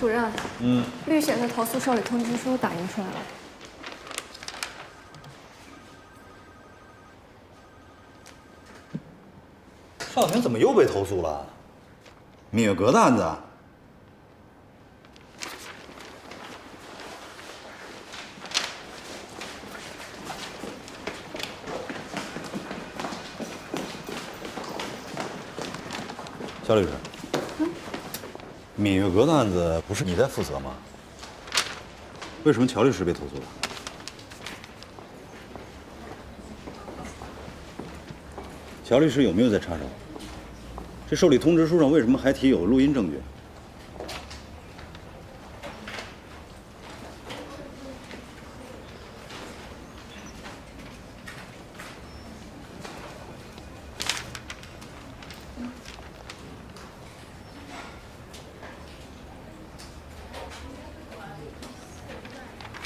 主任，绿险的投诉受理通知书打印出来了。少廷怎么又被投诉了？蜜月阁的案子。肖律师，蜜月阁的案子不是你在负责吗？为什么乔律师被投诉了？乔律师有没有在插手？这受理通知书上为什么还提有录音证据？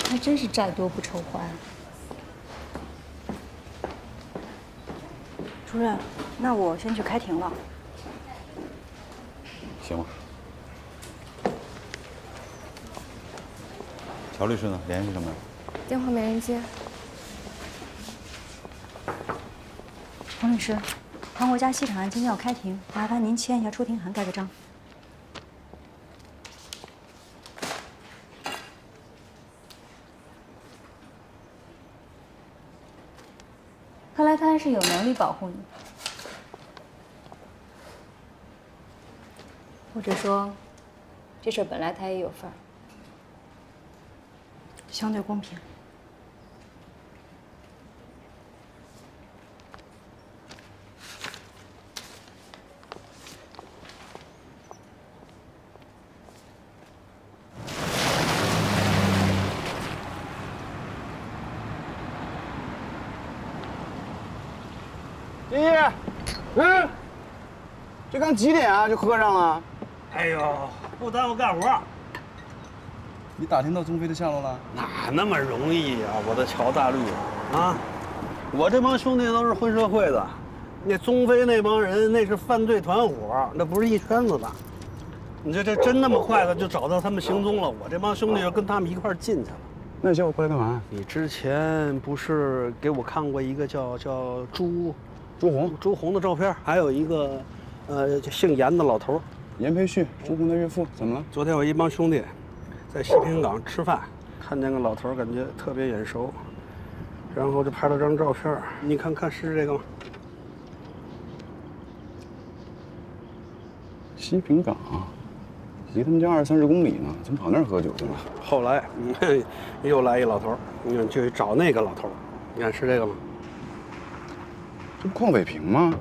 还真是债多不愁还。主任，那我先去开庭了。行吗？乔律师呢？联系上没有？电话没人接。黄律师，庞国家西厂案今天要开庭，麻烦您签一下出庭函，盖个章。看来他还是有能力保护你，或者说，这事儿本来他也有份儿。相对公平。爷爷，这刚几点啊？就喝上了？哎呦，不耽误干活。你打听到宗飞的下落了？哪那么容易呀、我的乔大绿啊！我这帮兄弟都是混社会的，那宗飞那帮人那是犯罪团伙，那不是一圈子的。你这真那么快的就找到他们行踪了？我这帮兄弟就跟他们一块儿进去了。那你叫我过来干嘛？你之前不是给我看过一个叫朱红的照片，还有一个姓严的老头，严培旭，朱红的岳父，怎么了？昨天我一帮兄弟在西平港吃饭，看见个老头，感觉特别眼熟，然后就拍了张照片，你看看是这个吗？西平港，离他们家20-30公里呢，怎么跑那儿喝酒去了？后来你看又来一老头，你看去找那个老头，你看是这个吗？这不邝伟平吗？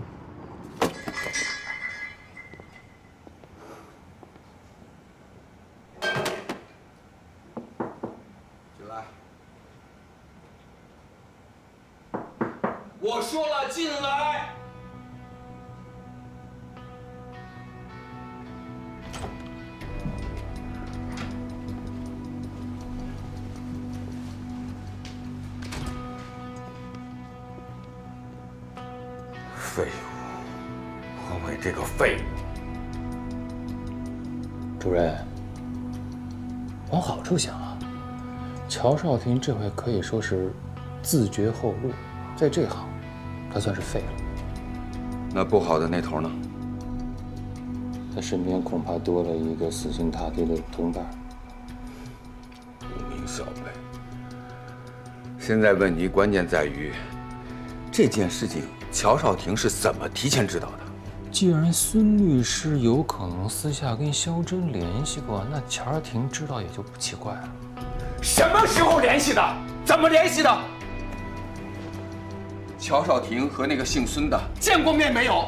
进来。我说了，进来。废物，黄伟这个废物。主任，往好处想啊，乔少廷这回可以说是自绝后路，在这行，他算是废了。那不好的那头呢？他身边恐怕多了一个死心塌地的同伴。无名小辈。现在问题关键在于，这件事情乔少廷是怎么提前知道的？既然孙律师有可能私下跟肖真联系过，那乔少廷知道也就不奇怪了。什么时候联系的？怎么联系的？乔少廷和那个姓孙的见过面没有？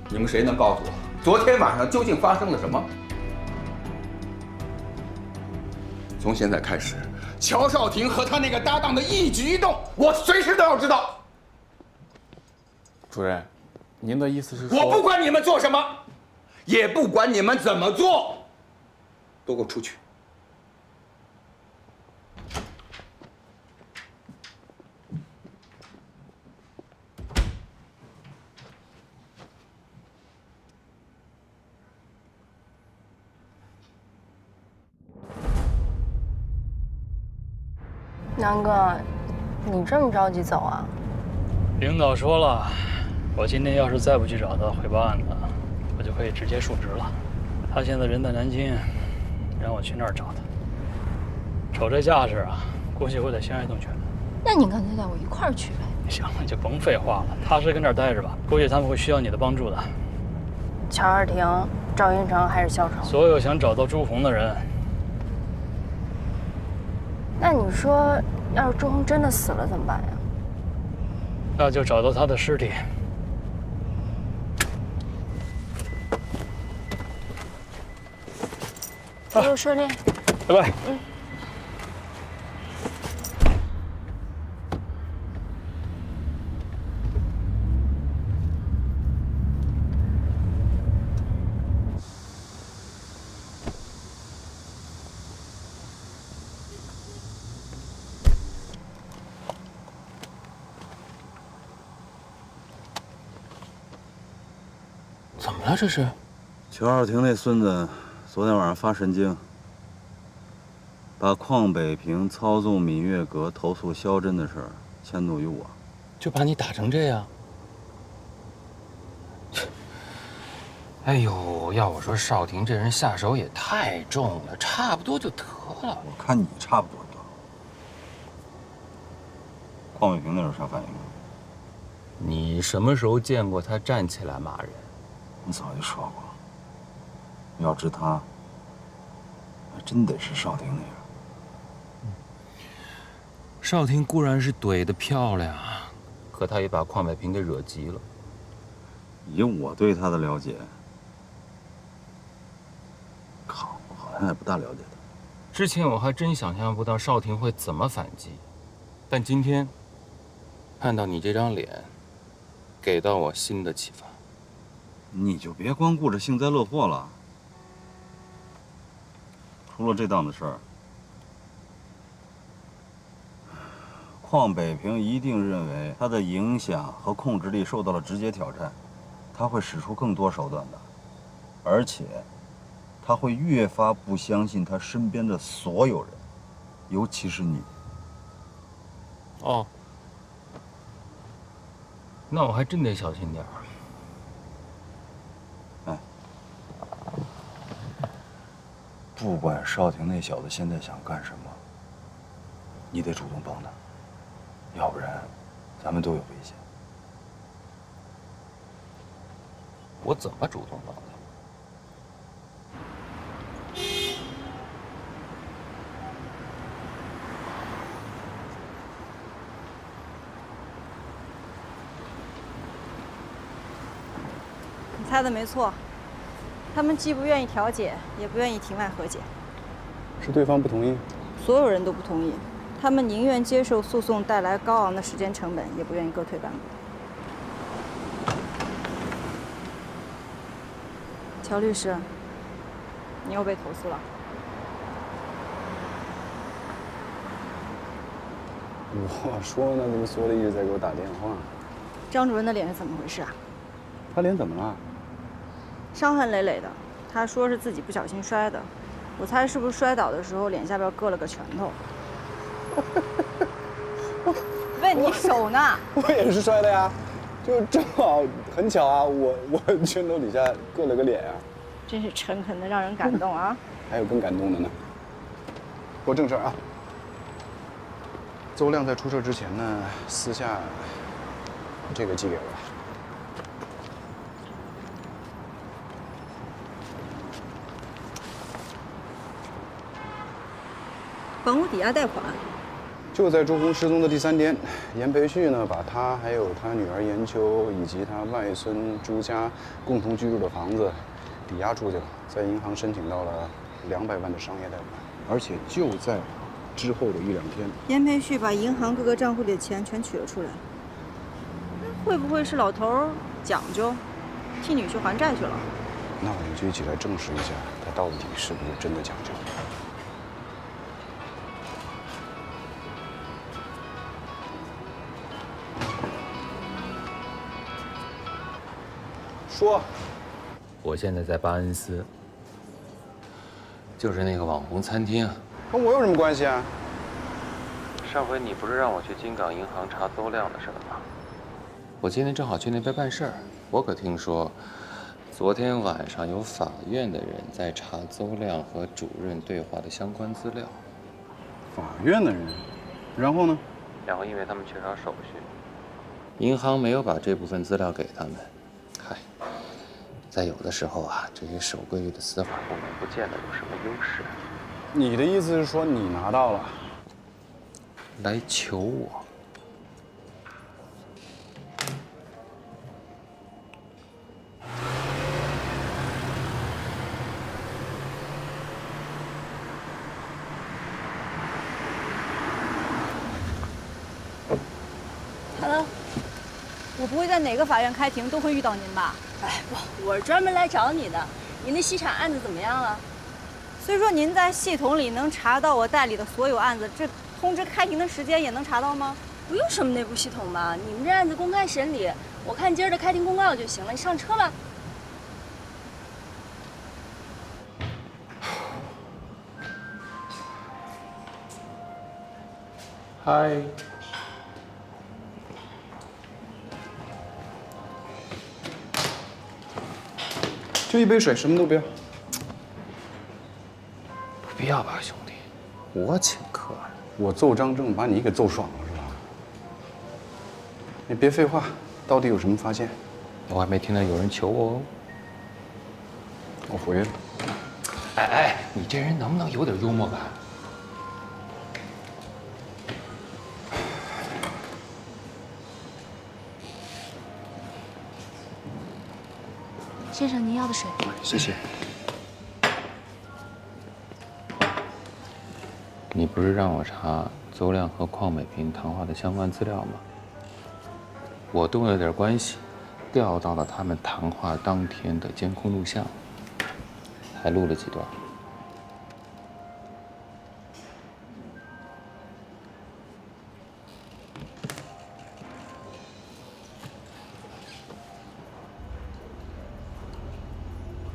你们谁能告诉我，昨天晚上究竟发生了什么？从现在开始，乔少廷和他那个搭档的一举一动，我随时都要知道。主任，您的意思是说……我不管你们做什么，也不管你们怎么做，都给我出去！南哥，你这么着急走啊？领导说了，我今天要是再不去找他汇报案子，我就可以直接述职了。他现在人在南京，让我去那儿找他。瞅这架势啊，估计我得先挨顿拳。那你干脆带我一块儿去呗。行了，你就甭废话了，踏实跟这儿待着吧。估计他们会需要你的帮助的。乔二婷、赵云成还是肖成？所有想找到朱红的人。那你说，要是朱红真的死了怎么办呀？那就找到他的尸体。一路顺利，拜拜。怎么了？这是？裘少廷那孙子昨天晚上发神经，把邝北平操纵闽月阁投诉肖真的事儿迁怒于我，就把你打成这样？哎呦，要我说，少廷这人下手也太重了，差不多就得了。我看你差不多得。邝北平那时候啥反应啊？你什么时候见过他站起来骂人？你早就说过，要治他，还真得是少廷那样。少廷固然是怼得漂亮，可他也把邝北平给惹急了。以我对他的了解，靠，我好像也不大了解他。之前我还真想象不到少廷会怎么反击，但今天看到你这张脸，给到我新的启发。你就别光顾着幸灾乐祸了。出了这档子事儿，邝北平一定认为他的影响和控制力受到了直接挑战，他会使出更多手段的，而且他会越发不相信他身边的所有人，尤其是你。哦，那我还真得小心点儿。不管少廷那小子现在想干什么，你得主动帮他，要不然咱们都有危险。我怎么主动帮他？你猜的没错，他们既不愿意调解，也不愿意庭外和解。是对方不同意？所有人都不同意，他们宁愿接受诉讼带来高昂的时间成本，也不愿意各退半步。乔律师，你又被投诉了。我说呢，怎么所里一直在给我打电话？张主任的脸是怎么回事啊？他脸怎么了？伤痕累累的，他说是自己不小心摔的，我猜是不是摔倒的时候脸下边搁了个拳头？问你手呢？我也是摔的呀，就正好很巧啊，我拳头底下搁了个脸啊。真是诚恳的让人感动啊！还有更感动的呢。说正事儿啊，邹亮在出事之前呢，私下把这个寄给我。房屋抵押贷款，就在朱红失踪的第3天，严培旭呢，把他还有他女儿严秋以及他外孙朱家共同居住的房子抵押出去了，在银行申请到了200万的商业贷款，而且就在之后的1-2天，严培旭把银行各个账户里的钱全取了出来。会不会是老头儿讲究，替女婿还债去了？那我们就一起来证实一下，他到底是不是真的讲究。说，我现在在巴恩斯，就是那个网红餐厅。跟我有什么关系啊？上回你不是让我去金港银行查邹亮的事吗？我今天正好去那边办事儿，我可听说，昨天晚上有法院的人在查邹亮和主任对话的相关资料。法院的人，然后呢？然后因为他们缺少手续，银行没有把这部分资料给他们。嗨，在有的时候啊，这些守规矩的司法部门不见得有什么优势。你的意思是说你拿到了？来求我。Hello， 我不会在哪个法院开庭都会遇到您吧？哎，不，我是专门来找你的。您的西厂案子怎么样了？虽说您在系统里能查到我代理的所有案子，这通知开庭的时间也能查到吗？不用什么内部系统吧，你们这案子公开审理，我看今儿的开庭公告就行了。你上车吧。嗨。就一杯水，什么都不要。不必要吧，兄弟，我请客。我奏章正把你给奏爽了是吧？你别废话，到底有什么发现？我还没听到有人求我哦。我回了。哎哎，你这人能不能有点幽默感？先生，您要的水。谢谢。你不是让我查邹亮和邝美萍谈话的相关资料吗？我动了点关系，调到了他们谈话当天的监控录像，还录了几段。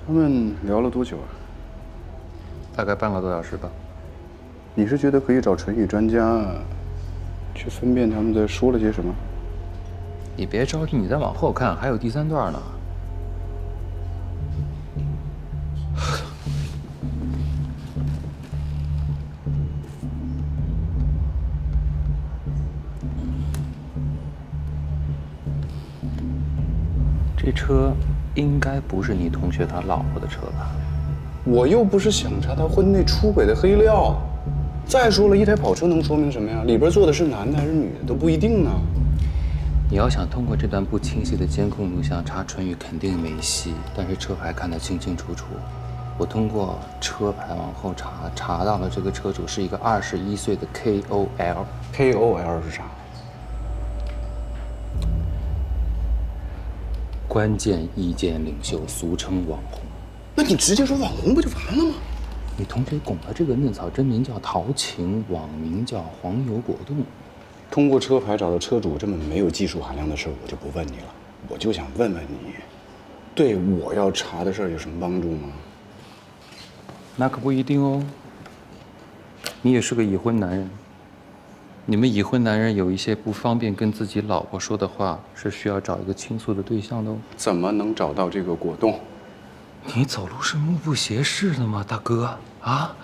他们聊了多久啊？大概半个多小时吧。你是觉得可以找唇语专家去分辨他们在说了些什么？你别着急，你再往后看，还有第3段呢。这车应该不是你同学他老婆的车吧？我又不是想查他婚内出轨的黑料。再说了，一台跑车能说明什么呀？里边坐的是男的还是女的都不一定呢。你要想通过这段不清晰的监控录像查唇语，肯定没戏。但是车牌看得清清楚楚，我通过车牌往后查到了这个车主是一个21岁的 KOL。KOL 是啥？关键意见领袖，俗称网红。那你直接说网红不就完了吗？你同学拱的这个嫩草真名叫陶晴，网名叫黄油果冻。通过车牌找到车主这么没有技术含量的事儿，我就不问你了。我就想问问你，对我要查的事儿有什么帮助吗？那可不一定哦。你也是个已婚男人，你们已婚男人有一些不方便跟自己老婆说的话，是需要找一个倾诉的对象的哦。怎么能找到这个果冻？你走路是目不斜视的吗，大哥？啊，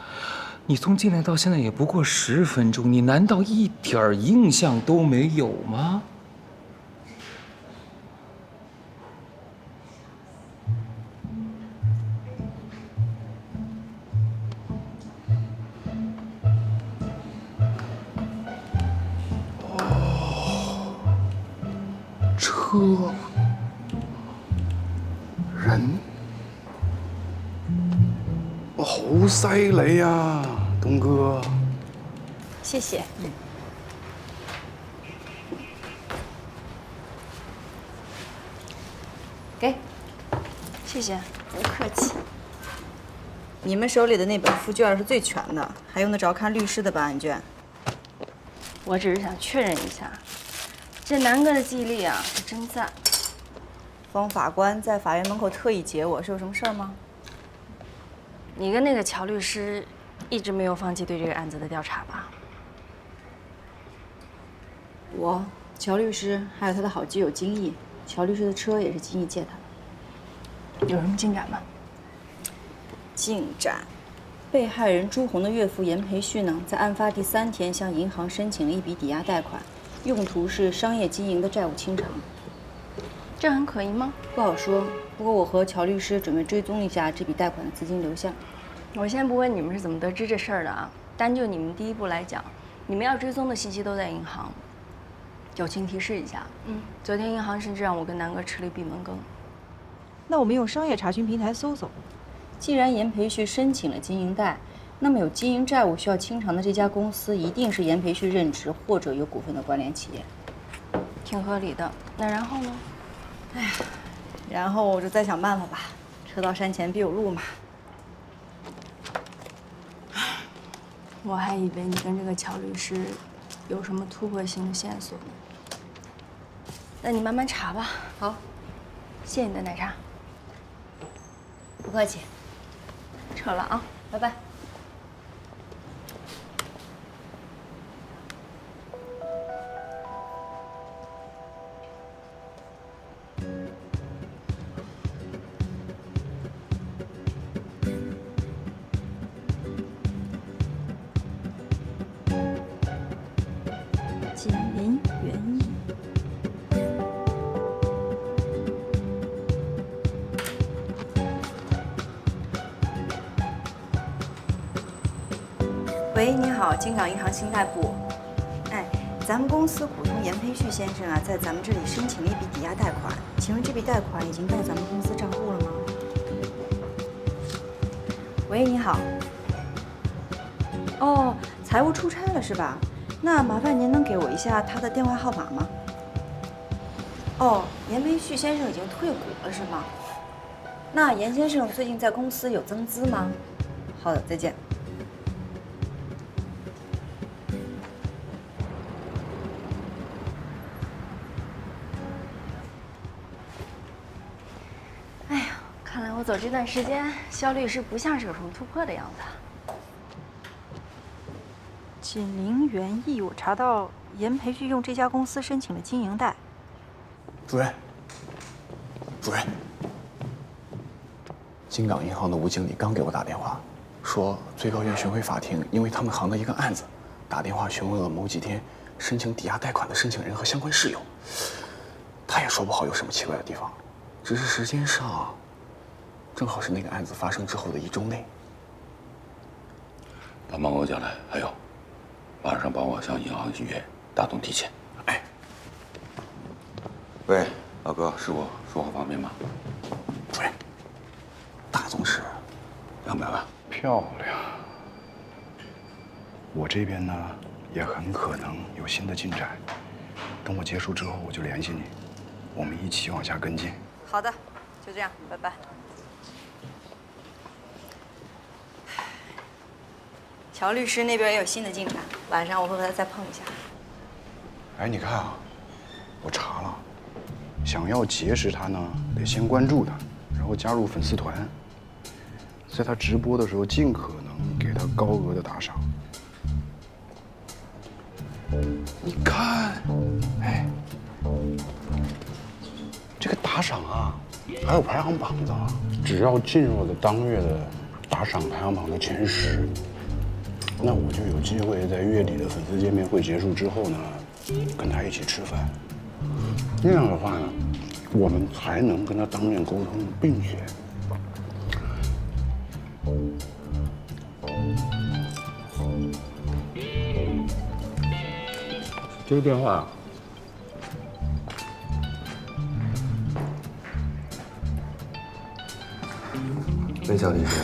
你从进来到现在也不过10分钟，你难道一点印象都没有吗？哦，车，人。好犀利呀，东哥！谢谢。给，谢谢。不客气。你们手里的那本附卷是最全的，还用得着看律师的办案卷。我只是想确认一下，这南哥的记忆力啊是真赞。方法官在法院门口特意接我，是有什么事儿吗？你跟那个乔律师一直没有放弃对这个案子的调查吧？我、乔律师还有他的好基友金毅，乔律师的车也是金毅借他的。有什么进展吗？进展，被害人朱红的岳父严培旭呢，在案发第3天向银行申请了一笔抵押贷款，用途是商业经营的债务清偿。这很可疑吗？不好说，不过我和乔律师准备追踪一下这笔贷款的资金流向。我先不问你们是怎么得知这事儿的啊，单就你们第一步来讲，你们要追踪的信息都在银行。友情提示一下，昨天银行甚至让我跟南哥吃了一闭门羹。那我们用商业查询平台搜搜，既然严培旭申请了经营贷，那么有经营债务需要清偿的这家公司一定是严培旭任职或者有股份的关联企业，挺合理的。那然后呢？哎呀，然后我就再想办法吧，车到山前必有路嘛。我还以为你跟这个乔律师有什么突破性的线索呢。那你慢慢查吧。好，谢谢你的奶茶。不客气。撤了啊，拜拜。紧邻园艺。喂，你好，京港银行信贷部。哎，咱们公司股东严培旭先生啊，在咱们这里申请了一笔抵押贷款，请问这笔贷款已经到咱们公司账户了吗？喂，你好。哦，财务出差了是吧？那麻烦您能给我一下他的电话号码吗？哦，严培旭先生已经退股了是吗？那严先生最近在公司有增资吗？好的，再见。哎呀，看来我走这段时间，肖律师不像是有什么突破的样子。锦陵园艺，我查到严培旭用这家公司申请了经营贷。主任，主任，京港银行的吴经理刚给我打电话，说最高院巡回法庭因为他们行的一个案子，打电话询问了某几天申请抵押贷款的申请人和相关事由。他也说不好有什么奇怪的地方，只是时间上正好是那个案子发生之后的1周内。把忙给我叫来，还有，晚上帮我向银行预约大宗提现。哎，喂，老哥，是我，说话方便吗？主任，大宗是200万，漂亮。我这边呢也很可能有新的进展，等我结束之后我就联系你，我们一起往下跟进。好的，就这样，拜拜。乔律师那边也有新的进展，晚上我会和他再碰一下。哎，你看啊，我查了，想要结识他呢，得先关注他，然后加入粉丝团，在他直播的时候尽可能给他高额的打赏。你看，哎，这个打赏啊，还有排行榜的，只要进入了当月的打赏排行榜的前10，那我就有机会在月底的粉丝见面会结束之后呢，跟他一起吃饭。那样的话呢，我们才能跟他当面沟通，并且这个电话。魏小律师，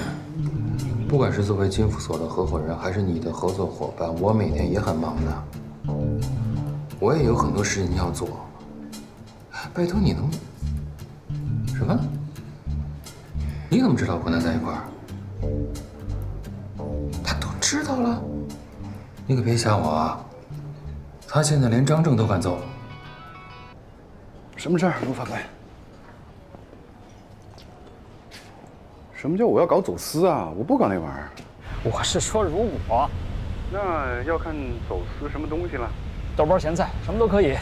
不管是作为金福所的合伙人，还是你的合作伙伴，我每天也很忙的，我也有很多事情要做。拜托你能什么？你怎么知道我跟他在一块儿？他都知道了？你可别吓我啊！他现在连张正都敢揍。什么事儿，陆法官？什么叫我要搞走私啊？我不搞那玩意儿。我是说如果，那要看走私什么东西了。豆包咸菜，什么都可以。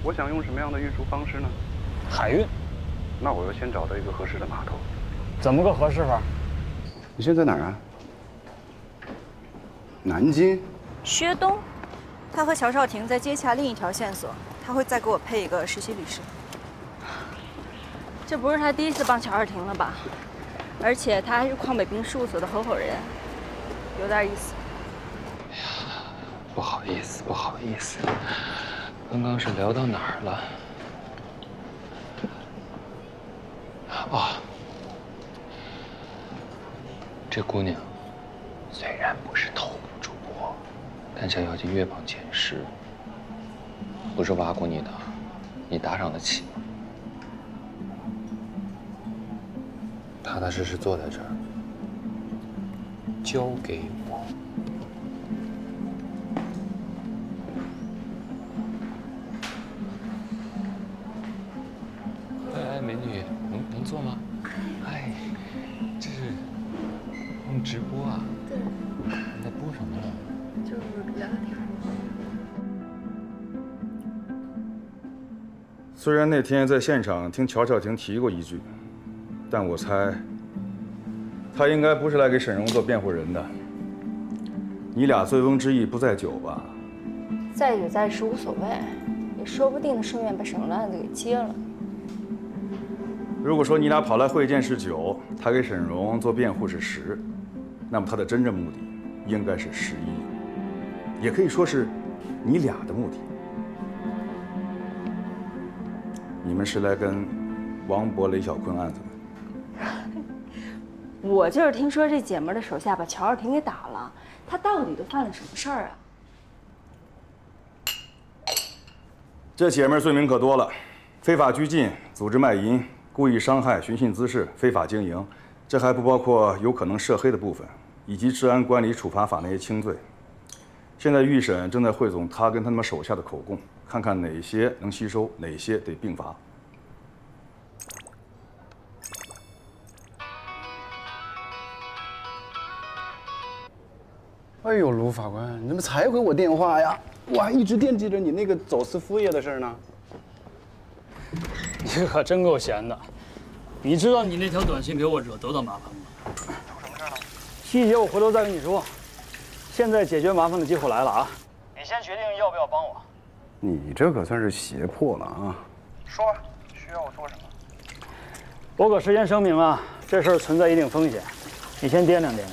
我想用什么样的运输方式呢？海运。那我要先找到一个合适的码头。怎么个合适法？你现在哪儿啊？南京。薛东，他和乔少廷在接洽另一条线索，他会再给我配一个实习律师。这不是他第一次帮乔少廷了吧？而且他还是矿北兵事务所的合伙人，有点意思。哎呀，不好意思，不好意思，刚刚是聊到哪儿了？哦，这姑娘虽然不是头部主播，但想要进月榜前10，不是挖苦你的，你打赏得起。踏踏实实坐在这儿，交给我。哎，美女，能坐吗？哎，这是用直播啊？对。你在播什么呢？就是聊聊天。虽然那天在现场听乔少廷提过一句，但我猜他应该不是来给沈荣做辩护人的。你俩醉翁之意不在酒吧？再酒再吃无所谓，也说不定顺便把沈荣的案子给接了。如果说你俩跑来会见是酒，他给沈荣做辩护是10，那么他的真正目的应该是11，也可以说是你俩的目的。你们是来跟王博、雷小坤案子的？我就是听说这姐们的手下把乔少廷给打了，他到底都犯了什么事儿啊？这姐们罪名可多了，非法拘禁、组织卖淫、故意伤害、寻衅滋事、非法经营，这还不包括有可能涉黑的部分，以及治安管理处罚法那些轻罪。现在预审正在汇总他跟他们手下的口供，看看哪些能吸收，哪些得并罚。哎呦，卢法官，你怎么才回我电话呀？我还一直惦记着你那个走私副业的事呢。你可真够闲的。你知道你那条短信给我惹多大麻烦吗？出什么事了？细节我回头再跟你说。现在解决麻烦的机会来了啊！你先决定要不要帮我。你这可算是胁迫了啊！说，需要我做什么？我可事先声明啊，这事儿存在一定风险，你先掂量掂量。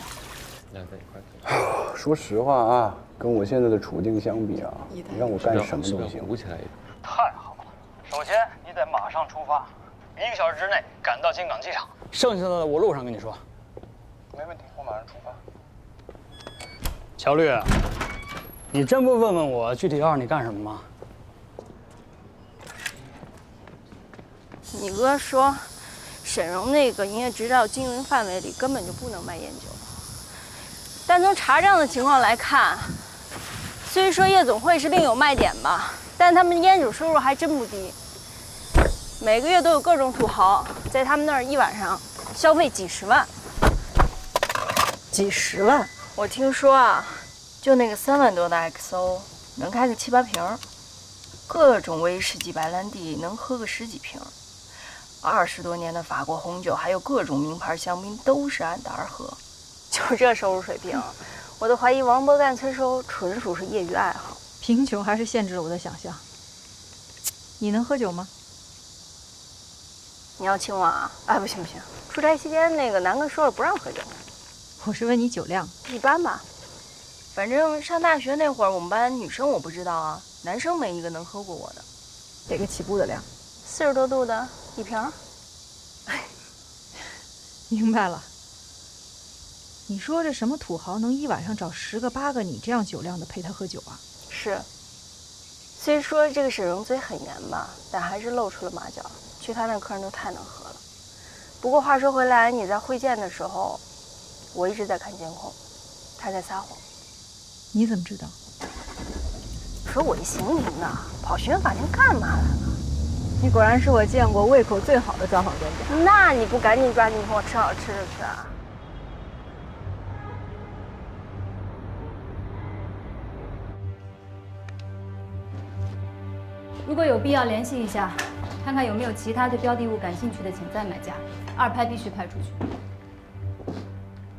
两在一块儿。说实话啊，跟我现在的处境相比啊，你让我干什么都行。鼓起来。太好了！首先，你得马上出发，1个小时之内赶到京港机场。剩下的我路上跟你说。没问题，我马上出发。乔律，你真不问问我具体要让你干什么吗？你哥说，沈荣那个营业执照经营范围里根本就不能卖烟酒。但从查账的情况来看，虽说夜总会是另有卖点吧，但他们烟酒收入还真不低。每个月都有各种土豪在他们那儿一晚上消费几十万。几十万？我听说啊，就那个3万多的 XO 能开个7、8瓶，各种威士忌、白兰地能喝个10几瓶，20多年的法国红酒，还有各种名牌香槟都是按单喝。就这收入水平，我都怀疑王博干催收纯属是业余爱好。贫穷还是限制了我的想象。你能喝酒吗？你要请我啊？哎，不行不行，出差期间那个南哥说了不让喝酒。我是问你酒量。一般吧，反正上大学那会儿，我们班女生我不知道啊，男生没一个能喝过我的。哪个起步的量？40多度的1瓶。明白了。你说这什么土豪能一晚上找10个8个你这样酒量的陪他喝酒啊？是。虽说这个沈荣嘴很严吧，但还是露出了马脚。去他那客人都太能喝了。不过话说回来，你在会见的时候，我一直在看监控，他在撒谎。你怎么知道？说我一刑警的，跑学院法庭干嘛来了？你果然是我见过胃口最好的专访专家。那你不赶紧抓紧跟我吃好吃的去啊？如果有必要，联系一下，看看有没有其他对标的物感兴趣的潜在买家。二拍必须拍出去。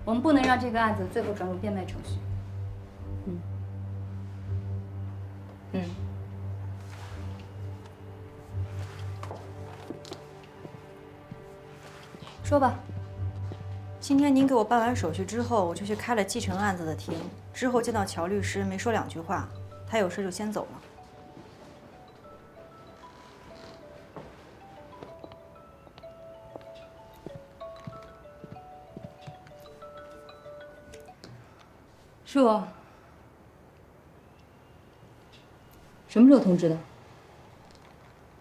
我们不能让这个案子最后转入变卖程序。说吧。今天您给我办完手续之后，我就去开了继承案子的庭。之后见到乔律师，没说2句话，他有事就先走了。树，什么时候通知的？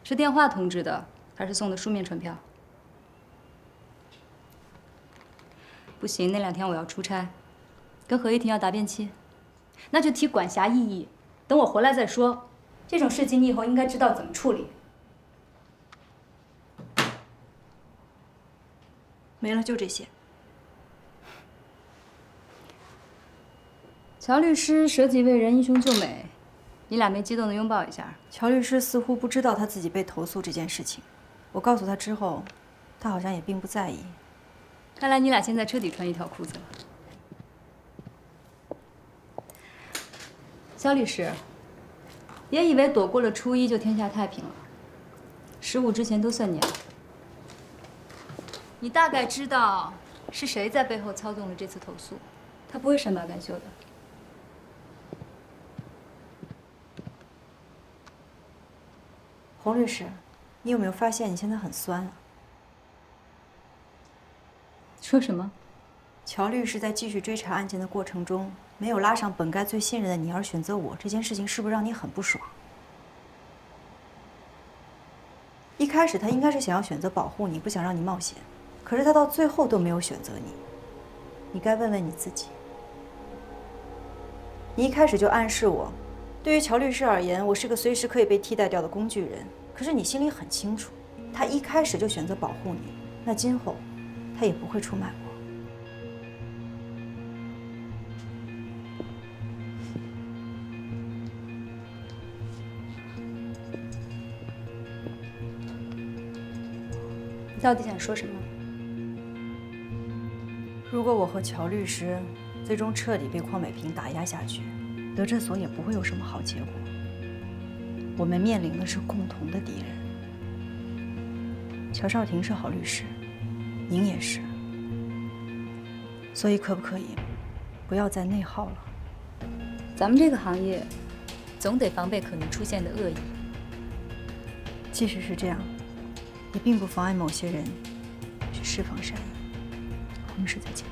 是电话通知的，还是送的书面传票？不行，那2天我要出差，跟合议庭要答辩期，那就提管辖异议，等我回来再说。这种事情你以后应该知道怎么处理。没了，就这些。乔律师舍己为人，英雄救美，你俩没激动的拥抱一下？乔律师似乎不知道他自己被投诉这件事情，我告诉他之后，他好像也并不在意。看来你俩现在彻底穿一条裤子了。肖律师，别以为躲过了初一就天下太平了，15之前都算你了。你大概知道是谁在背后操纵了这次投诉，他不会善罢甘休的。洪律师，你有没有发现你现在很酸啊？说什么？乔律师在继续追查案件的过程中，没有拉上本该最信任的你，而选择我，这件事情是不是让你很不爽？一开始他应该是想要选择保护你，不想让你冒险，可是他到最后都没有选择你。你该问问你自己。你一开始就暗示我，对于乔律师而言，我是个随时可以被替代掉的工具人。可是你心里很清楚，他一开始就选择保护你，那今后他也不会出卖我。你到底想说什么？如果我和乔律师最终彻底被邝美萍打压下去，德政所也不会有什么好结果。我们面临的是共同的敌人。乔少廷是好律师，您也是，所以可不可以不要再内耗了？咱们这个行业总得防备可能出现的恶意。即使是这样，也并不妨碍某些人去释放善意。我们是再见。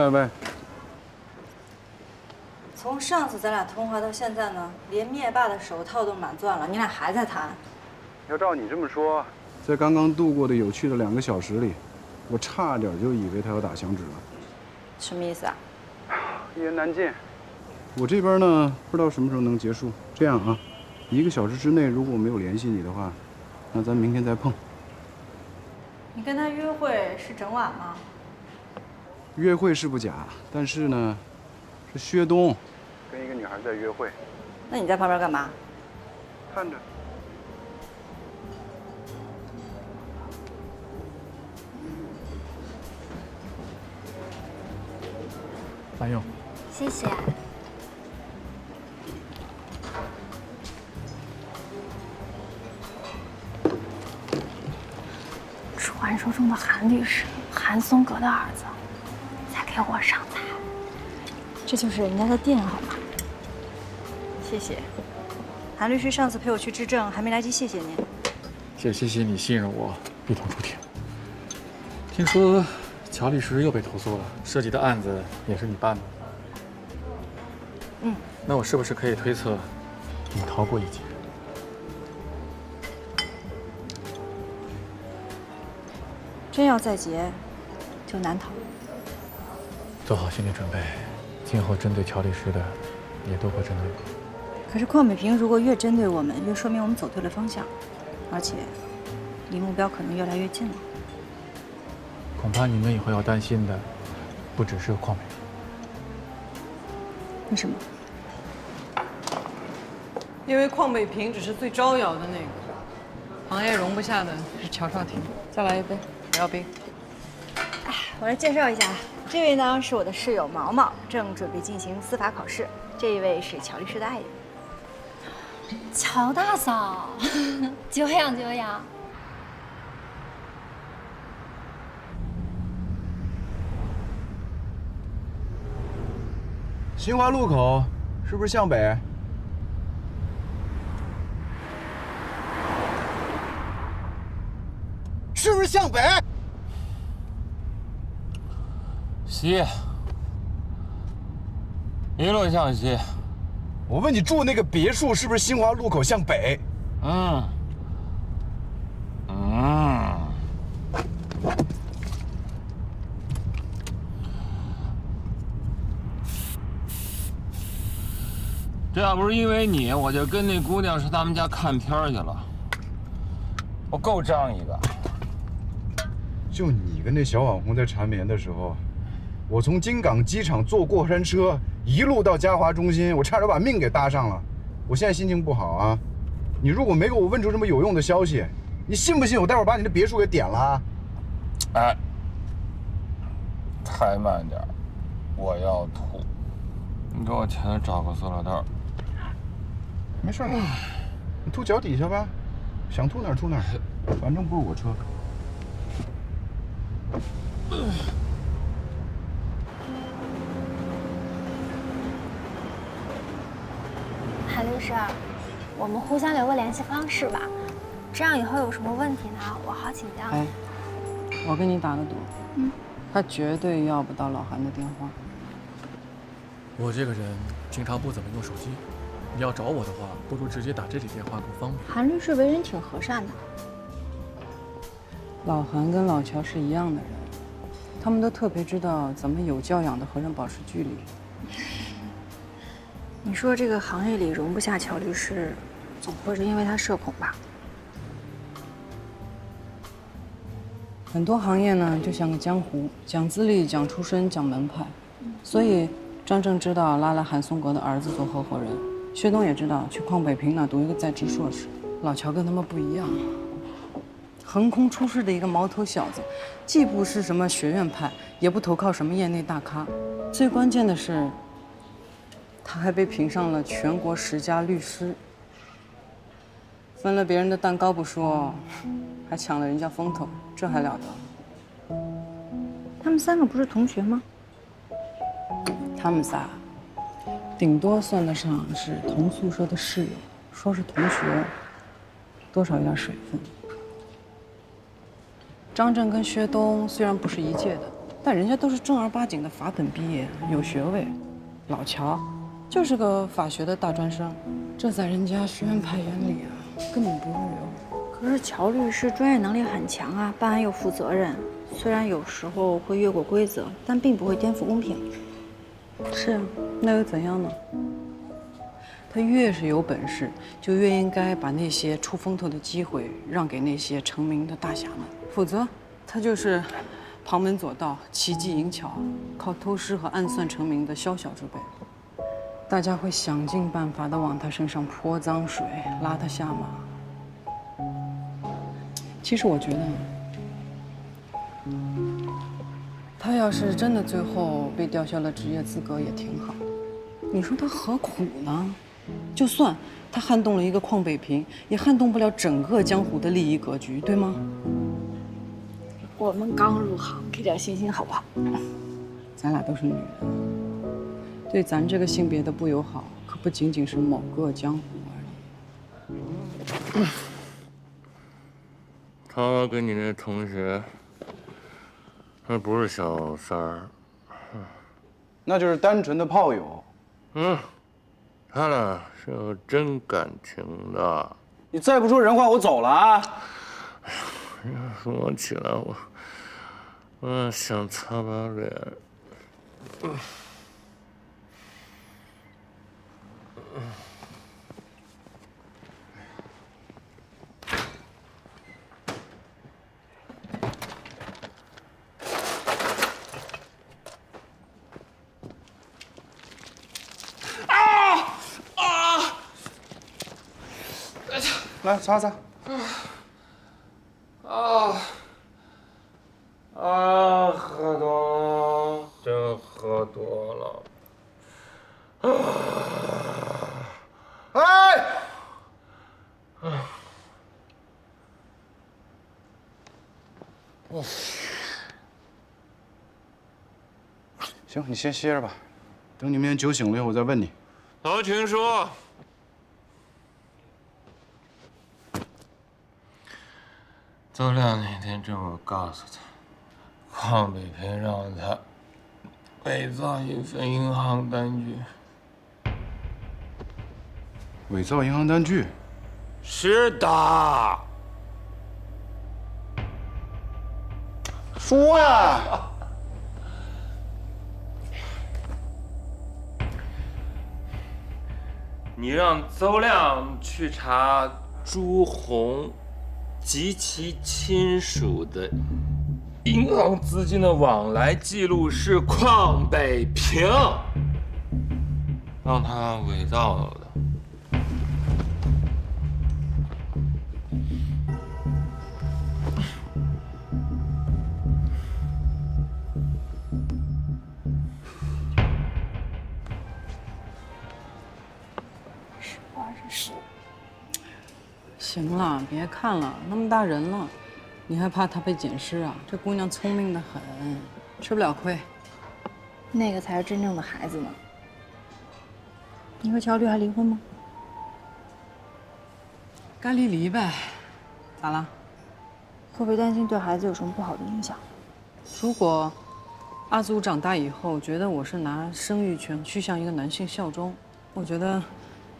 喂，从上次咱俩通话到现在呢，连灭霸的手套都满钻了，你俩还在谈？要照你这么说，在刚刚度过的有趣的2个小时里，我差点就以为他要打响指了。什么意思啊？一言难尽。我这边呢，不知道什么时候能结束。这样啊，1个小时之内如果没有联系你的话，那咱明天再碰。你跟他约会是整晚吗？约会是不假，但是呢，是薛东跟一个女孩在约会。那你在旁边干嘛？看着。慢用。谢谢。传说中的韩律师，韩松阁的儿子，在给我上菜。这就是人家的店好吗？谢谢。韩律师上次陪我去质证，还没来及谢谢您。谢谢你信任我，一同出庭。听说乔律师又被投诉了，涉及的案子也是你办的。嗯，那我是不是可以推测，你逃过一劫？真要再劫，就难逃。做好心理准备，今后针对乔律师的，也都会针对我。可是邝美萍如果越针对我们，越说明我们走对了方向，而且离目标可能越来越近了。恐怕你们以后要担心的，不只是邝美萍。为什么？因为邝美萍只是最招摇的那个，行业容不下的是乔少廷。再来一杯，不要冰。我来介绍一下，这位呢是我的室友毛毛，正准备进行司法考试。这一位是乔律师的爱人。乔大嫂，久仰久仰。新华路口是不是向北？是不是向北？西，一路向西。我问你住那个别墅是不是新华路口向北？嗯。这要不是因为你，我就跟那姑娘上他们家看片去了。我够仗义的。就你跟那小网红在缠绵的时候，我从京港机场坐过山车一路到嘉华中心，我差点把命给搭上了。我现在心情不好啊！你如果没给我问出这么有用的消息，你信不信我待会儿把你的别墅给点了？哎，开慢点，我要吐。你给我前头找个塑料袋。没事，你吐脚底下吧，想吐哪儿吐哪儿，反正不是我车。韩律师，我们互相留个联系方式吧，这样以后有什么问题呢，我好请教。哎，我跟你打个赌，他绝对要不到老韩的电话。我这个人经常不怎么用手机，你要找我的话，不如直接打这里电话更方便。韩律师为人挺和善的。老韩跟老乔是一样的人，他们都特别知道怎么有教养的和人保持距离。你说这个行业里容不下乔律师，总不会是因为他社恐吧？很多行业呢，就像个江湖，讲资历、讲出身、讲门派。所以张正知道拉来韩松阁的儿子做合伙人，薛东也知道去邝北平那读一个在职硕士。老乔跟他们不一样，横空出世的一个毛头小子，既不是什么学院派，也不投靠什么业内大咖。最关键的是，他还被评上了全国10佳律师，分了别人的蛋糕不说，还抢了人家风头，这还了得？他们3个不是同学吗？他们仨，顶多算得上是同宿舍的室友，说是同学，多少有点水分。张震跟薛东虽然不是一届的，但人家都是正儿八经的法本毕业，有学位。老乔就是个法学的大专生，这在人家学院派眼里啊，根本不入流。可是乔律师专业能力很强啊，办案又负责任，虽然有时候会越过规则，但并不会颠覆公平。是啊，那又怎样呢？他越是有本事，就越应该把那些出风头的机会让给那些成名的大侠们，否则他就是旁门左道、奇技淫巧、靠偷师和暗算成名的宵小之辈。大家会想尽办法的往他身上泼脏水，拉他下马。其实我觉得，他要是真的最后被吊销了职业资格，也挺好。你说他何苦呢？就算他撼动了一个邝北平，也撼动不了整个江湖的利益格局，对吗？我们刚入行，给点信心好不好？咱俩都是女人，对咱这个性别的不友好，可不仅仅是某个江湖而已。他跟你那同学，那不是小三儿，那就是单纯的炮友。他俩是有真感情的。你再不说人话，我走了啊！说起来我想擦把脸。来擦擦。喝多了，真喝多了。行，你先歇着吧，等你明天酒醒了以后我再问你。陶群说，周亮那天这么告诉他，邝北平让他伪造一份银行单据。伪造银行单据？是的。说呀！你让邹亮去查朱红及其亲属的银行资金的往来记录是邝北平让他伪造的。行了，别看了，那么大人了，你还怕她被捡尸啊？这姑娘聪明得很，吃不了亏。那个才是真正的孩子呢。你和乔绿还离婚吗？该离离呗，咋了？会不会担心对孩子有什么不好的影响？如果阿祖长大以后觉得我是拿生育权去向一个男性效忠，我觉得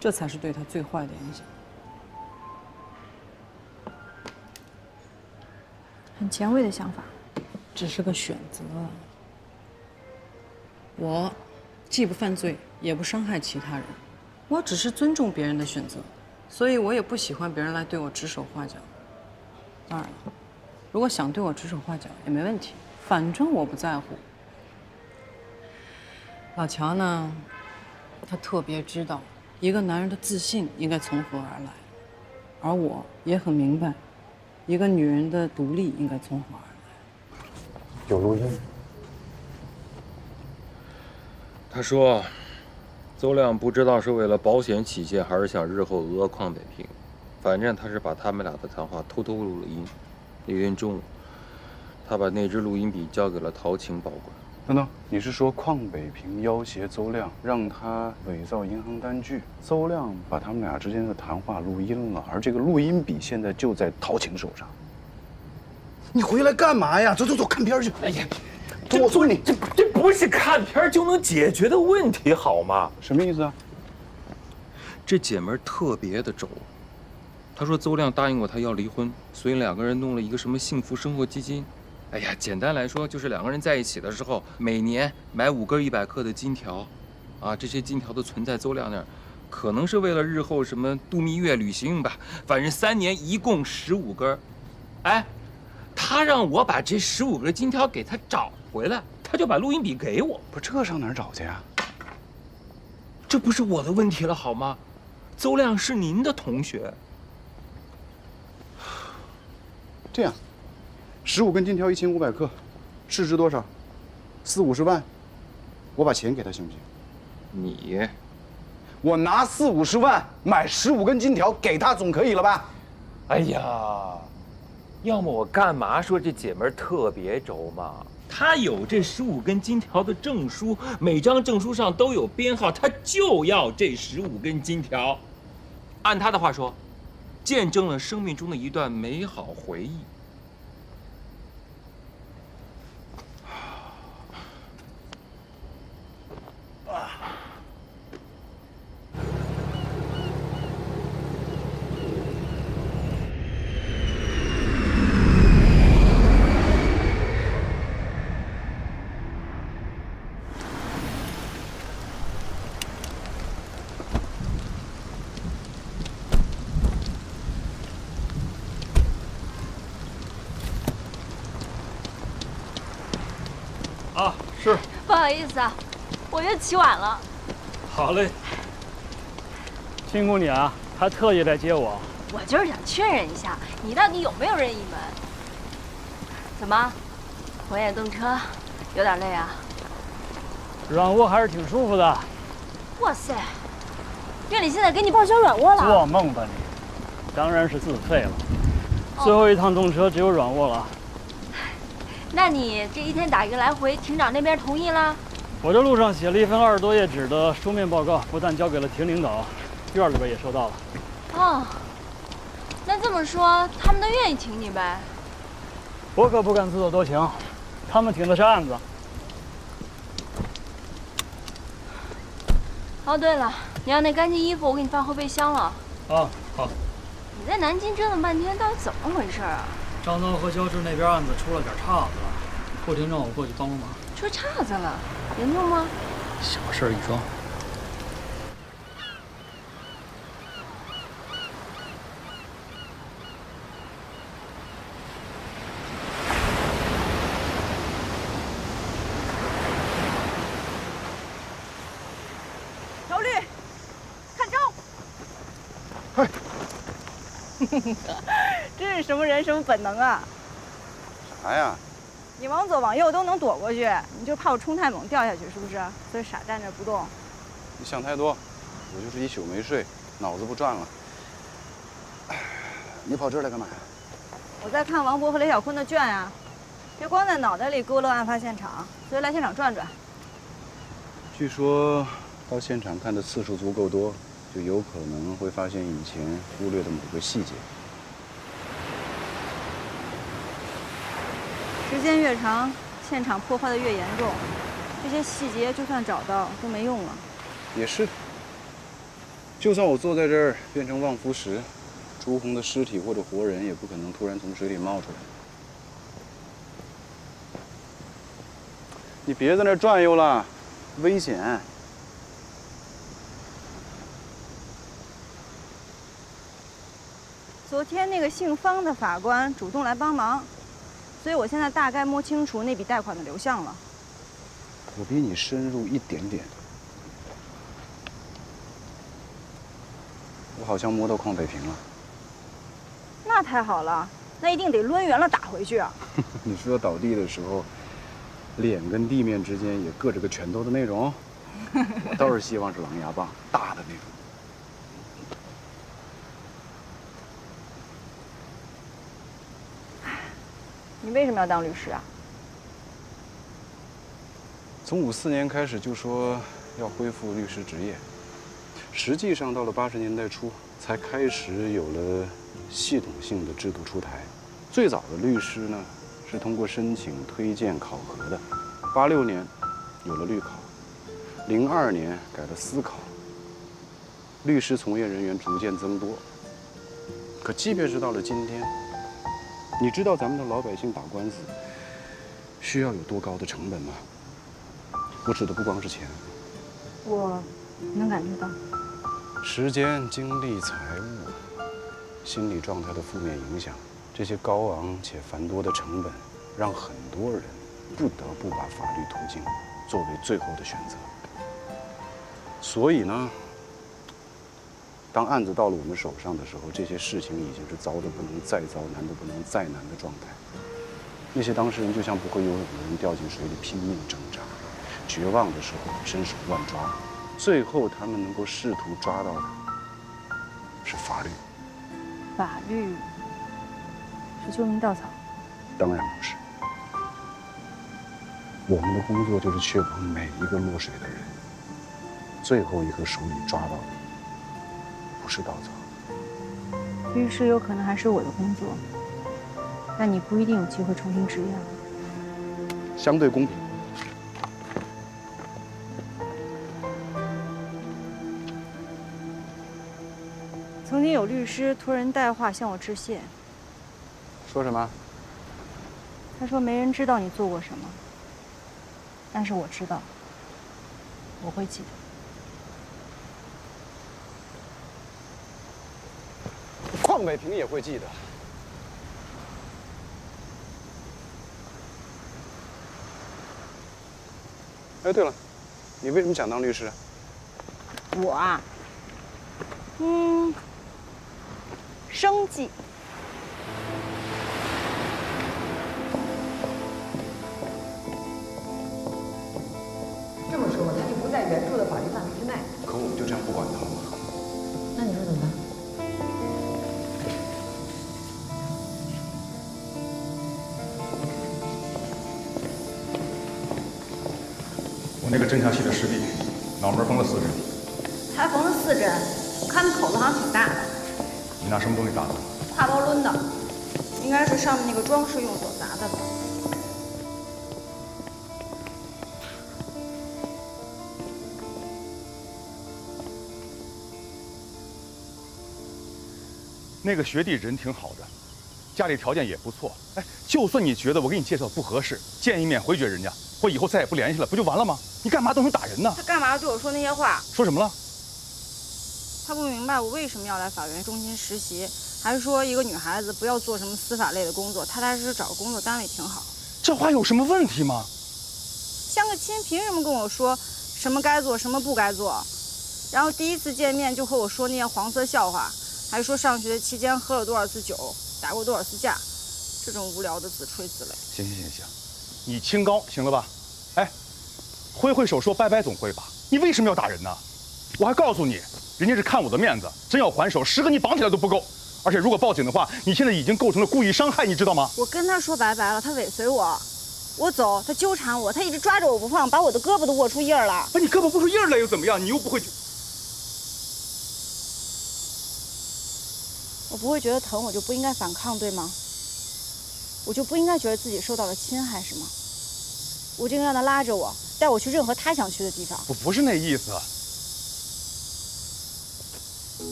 这才是对他最坏的影响。很前卫的想法，只是个选择。我既不犯罪，也不伤害其他人，我只是尊重别人的选择，所以我也不喜欢别人来对我指手画脚。当然了，如果想对我指手画脚也没问题，反正我不在乎。老乔呢，他特别知道一个男人的自信应该从何而来，而我也很明白。一个女人的独立应该从何而来？有录音。他说，邹亮不知道是为了保险起见，还是想日后讹邝北平，反正他是把他们俩的谈话偷偷录了音。那天中午，他把那支录音笔交给了陶晴保管。等等，你是说邝北平要挟邹亮，让他伪造银行单据？邹亮把他们俩之间的谈话录音了，而这个录音笔现在就在陶晴手上。你回来干嘛呀？走走走，看片去。哎呀，我送你。这不是看片就能解决的问题，好吗？什么意思啊？这姐们儿特别的轴。她说邹亮答应过她要离婚，所以两个人弄了一个什么幸福生活基金。哎呀，简单来说就是两个人在一起的时候，每年买5根100克的金条，啊，这些金条都存在邹亮那儿，可能是为了日后什么度蜜月旅行吧，反正3年一共15根。哎，他让我把这15根金条给他找回来，他就把录音笔给我。不，这上哪儿找去呀？这不是我的问题了好吗？邹亮是您的同学。这样。15根金条1500克，市值多少40-50万，我把钱给他行不行？你，我拿40-50万买15根金条给他总可以了吧？哎呀，要么我干嘛说这姐们儿特别轴嘛？她有这15根金条的证书，每张证书上都有编号，她就要这15根金条。按她的话说，见证了生命中的一段美好回忆。啊，是。不好意思啊，我又起晚了。好嘞。辛苦你啊，还特意来接我。我就是想确认一下，你到底有没有任意门？怎么，火眼动车，有点累啊？软卧还是挺舒服的。哇塞，院里现在给你报销软卧了？做梦吧你！当然是自费了。最后一趟动车只有软卧了。那你这一天打一个来回，庭长那边同意了？我这路上写了一份20多页纸的书面报告，不但交给了庭领导，院里边也收到了。哦，那这么说，他们都愿意挺你呗？我可不敢自作多情，他们挺的是案子。哦，对了，你要那干净衣服，我给你放后备箱了。啊，好。你在南京折腾半天，到底怎么回事啊？张涛和肖志那边案子出了点岔子了，后庭让我过去帮帮忙。出岔子了？严重吗？小事一桩。小绿，看招！嗨，这是什么人什么本能啊？啥呀？你往左往右都能躲过去，你就怕我冲太猛掉下去是不是？所以傻站着不动。你想太多，我就是一宿没睡，脑子不转了。你跑这儿来干嘛呀？我在看王博和雷小坤的卷啊，别光在脑袋里勾勒案发现场，所以来现场转转。据说到现场看的次数足够多，就有可能会发现以前忽略的某个细节。时间越长，现场破坏的越严重，这些细节就算找到都没用了。也是，就算我坐在这儿变成望夫石，朱红的尸体或者活人也不可能突然从水里冒出来。你别在那儿转悠了，危险。昨天那个姓方的法官主动来帮忙，所以我现在大概摸清楚那笔贷款的流向了。我比你深入一点点。我好像摸到邝北平了。那太好了，那一定得抡圆了打回去啊！你说倒地的时候，脸跟地面之间也硌着个拳头的那种？我倒是希望是狼牙棒，大的那种。你为什么要当律师啊？从54年开始就说要恢复律师职业，实际上到了80年代初才开始有了系统性的制度出台。最早的律师呢是通过申请、推荐、考核的。86年有了律考，02年改了司考，律师从业人员逐渐增多。可即便是到了今天，你知道咱们的老百姓打官司需要有多高的成本吗？我指的不光是钱，我能感觉到。时间、精力、财物、心理状态的负面影响，这些高昂且繁多的成本，让很多人不得不把法律途径作为最后的选择。所以呢，当案子到了我们手上的时候，这些事情已经是糟得不能再糟、难得不能再难的状态。那些当事人就像不会游泳的人掉进水里拼命挣扎，绝望的时候伸手乱抓，最后他们能够试图抓到的是法律。法律是救命稻草？当然不是。我们的工作就是确保每一个落水的人，最后一个手里抓到的不是稻草。律师有可能还是我的工作，但你不一定有机会重新执业了。相对公平。曾经有律师托人带话向我致谢，说什么？他说没人知道你做过什么，但是我知道，我会记得。邝北平也会记得。哎，对了，你为什么想当律师？我啊，生计。这么说，他就不在原著的法律范围之内。可我们就这样不管他了吗？那你说怎么办？我那个侦察系的师弟，脑门缝了4针。才缝了4针，我看那口子好像挺大的。你拿什么东西打的？挎包抡的，应该是上面那个装饰用所砸的吧。那个学弟人挺好的，家里条件也不错。哎，就算你觉得我给你介绍不合适，见一面回绝人家，或以后再也不联系了，不就完了吗？你干嘛动手打人呢？他干嘛要对我说那些话？说什么了？他不明白我为什么要来法院中心实习，还说一个女孩子不要做什么司法类的工作，踏踏实实找个工作单位挺好。这话有什么问题吗？相个亲，凭什么跟我说什么该做什么不该做？然后第一次见面就和我说那些黄色笑话，还说上学期间喝了多少次酒，打过多少次架，这种无聊的自吹自擂。行，你清高行了吧？哎，挥手说拜拜总会吧？你为什么要打人呢？我还告诉你，人家是看我的面子，真要还手，10个你绑起来都不够。而且如果报警的话，你现在已经构成了故意伤害，你知道吗？我跟他说拜拜了，他尾随我，我走，他纠缠我，他一直抓着我不放，把我的胳膊都握出印儿了。不，你胳膊握出印儿来又怎么样？你又不会。我不会觉得疼，我就不应该反抗，对吗？我就不应该觉得自己受到了侵害，是吗？我就应该让他拉着我，带我去任何他想去的地方。我不是那意思。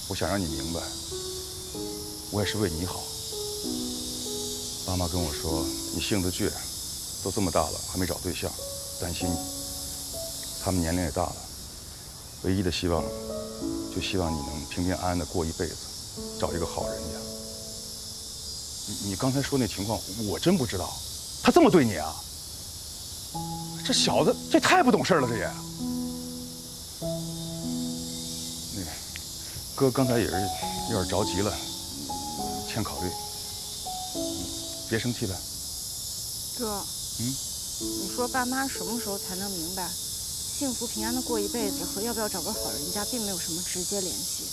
我想让你明白，我也是为你好。爸妈跟我说你性子倔，都这么大了还没找对象，担心你。他们年龄也大了，唯一的希望就希望你能平平安安的过一辈子，找一个好人家。你刚才说那情况，我真不知道，他这么对你啊？这小子这太不懂事了，这也。那个哥刚才也是有点着急了，欠考虑，别生气呗。哥，你说爸妈什么时候才能明白，幸福平安的过一辈子和要不要找个好人家并没有什么直接联系？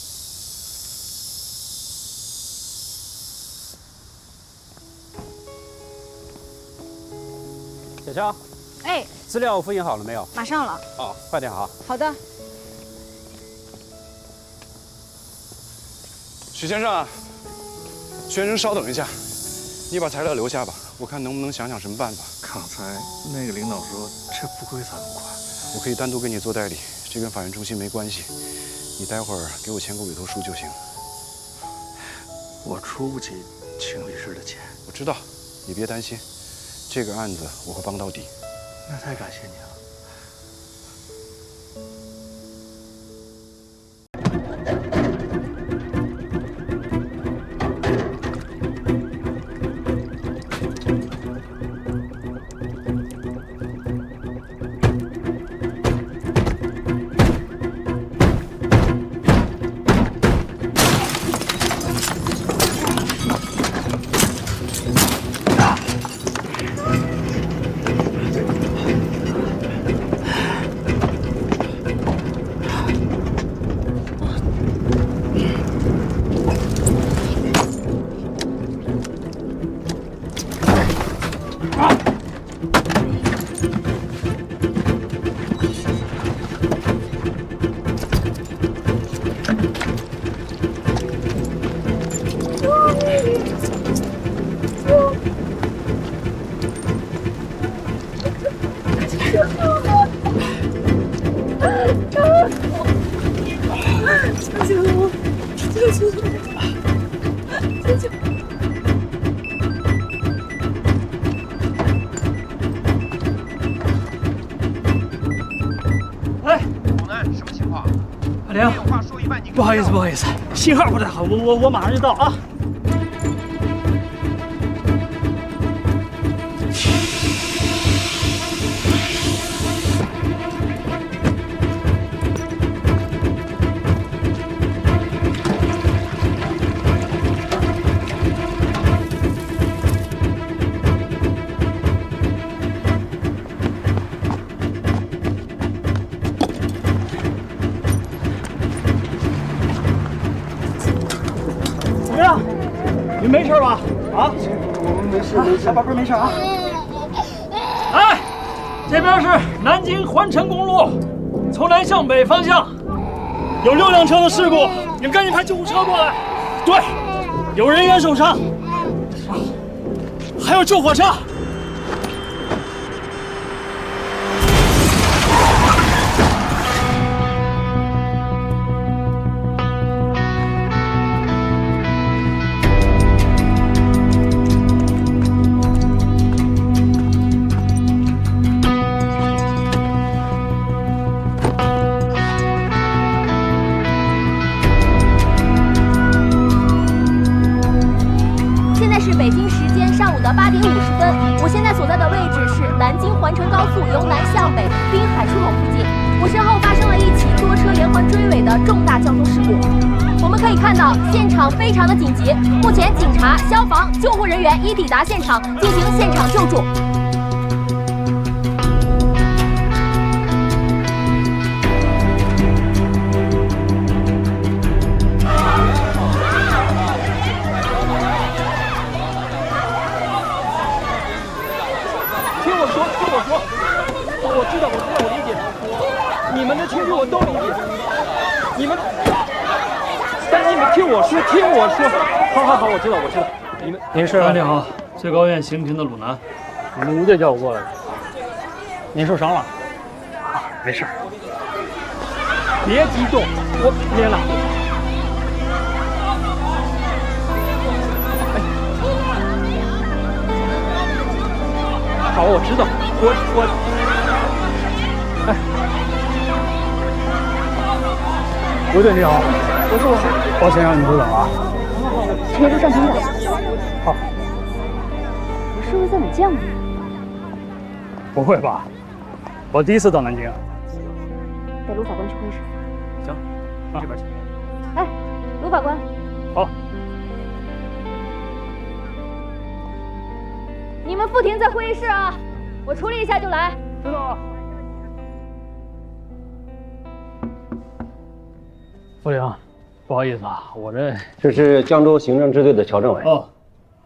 小乔，哎，资料复印好了没有？马上了。哦，快点啊！好的。许先生，许先生稍等一下，你把材料留下吧，我看能不能想想什么办法。刚才那个领导说这不归咱们管，我可以单独给你做代理，这跟法院中心没关系，你待会儿给我签个委托书就行。我出不起请律师的钱。我知道，你别担心，这个案子我会帮到底。那太感谢你了。阿玲，不好意思，不好意思，信号不太好，我马上就到啊。你没事吧？啊？我们没事，没事，小宝贝没事啊。哎，这边是南京环城公路，从南向北方向有6辆车的事故，你们赶紧派救护车过来。对，有人员受伤，还有救火车。北京时间上午的8点50分，我现在所在的位置是南京环城高速由南向北滨海出口附近。我身后发生了一起多车连环追尾的重大交通事故。我们可以看到现场非常的紧急，目前警察、消防、救护人员已抵达现场进行现场救助。我知道，我理解。你们的情绪我都理解。你们，但是你们听我说。好，我知道。您是？你好，最高院刑庭的鲁南，你们吴队叫我过来的。您受伤了？啊，没事。别激动，我连了。好，我知道，哎，吴队你好，我抱歉让你久等了啊。直接就上庭长。好。我是不是在哪见过你？不会吧？我第一次到南京。带卢法官去会议室。行，这边去。哎，卢法官。好。你们副庭在会议室啊，我处理一下就来。知道了。副庭，不好意思啊，我这是江州行政支队的乔政委。哦，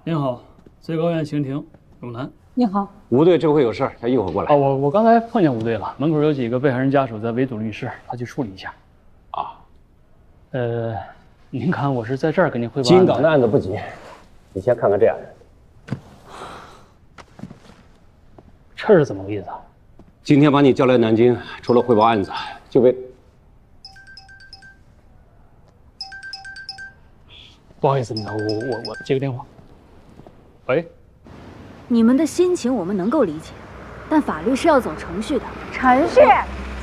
您好，最高院刑庭鲁南。你好，吴队这回有事，他一会儿过来。哦，我刚才碰见吴队了，门口有几个被害人家属在围堵律师，他去处理一下。啊，您看我是在这儿跟您汇报。金港的案子不急，你先看看这案子。这是怎么个意思啊？今天把你叫来南京，除了汇报案子，就为……不好意思，我接个电话。喂。你们的心情我们能够理解，但法律是要走程序的。程序？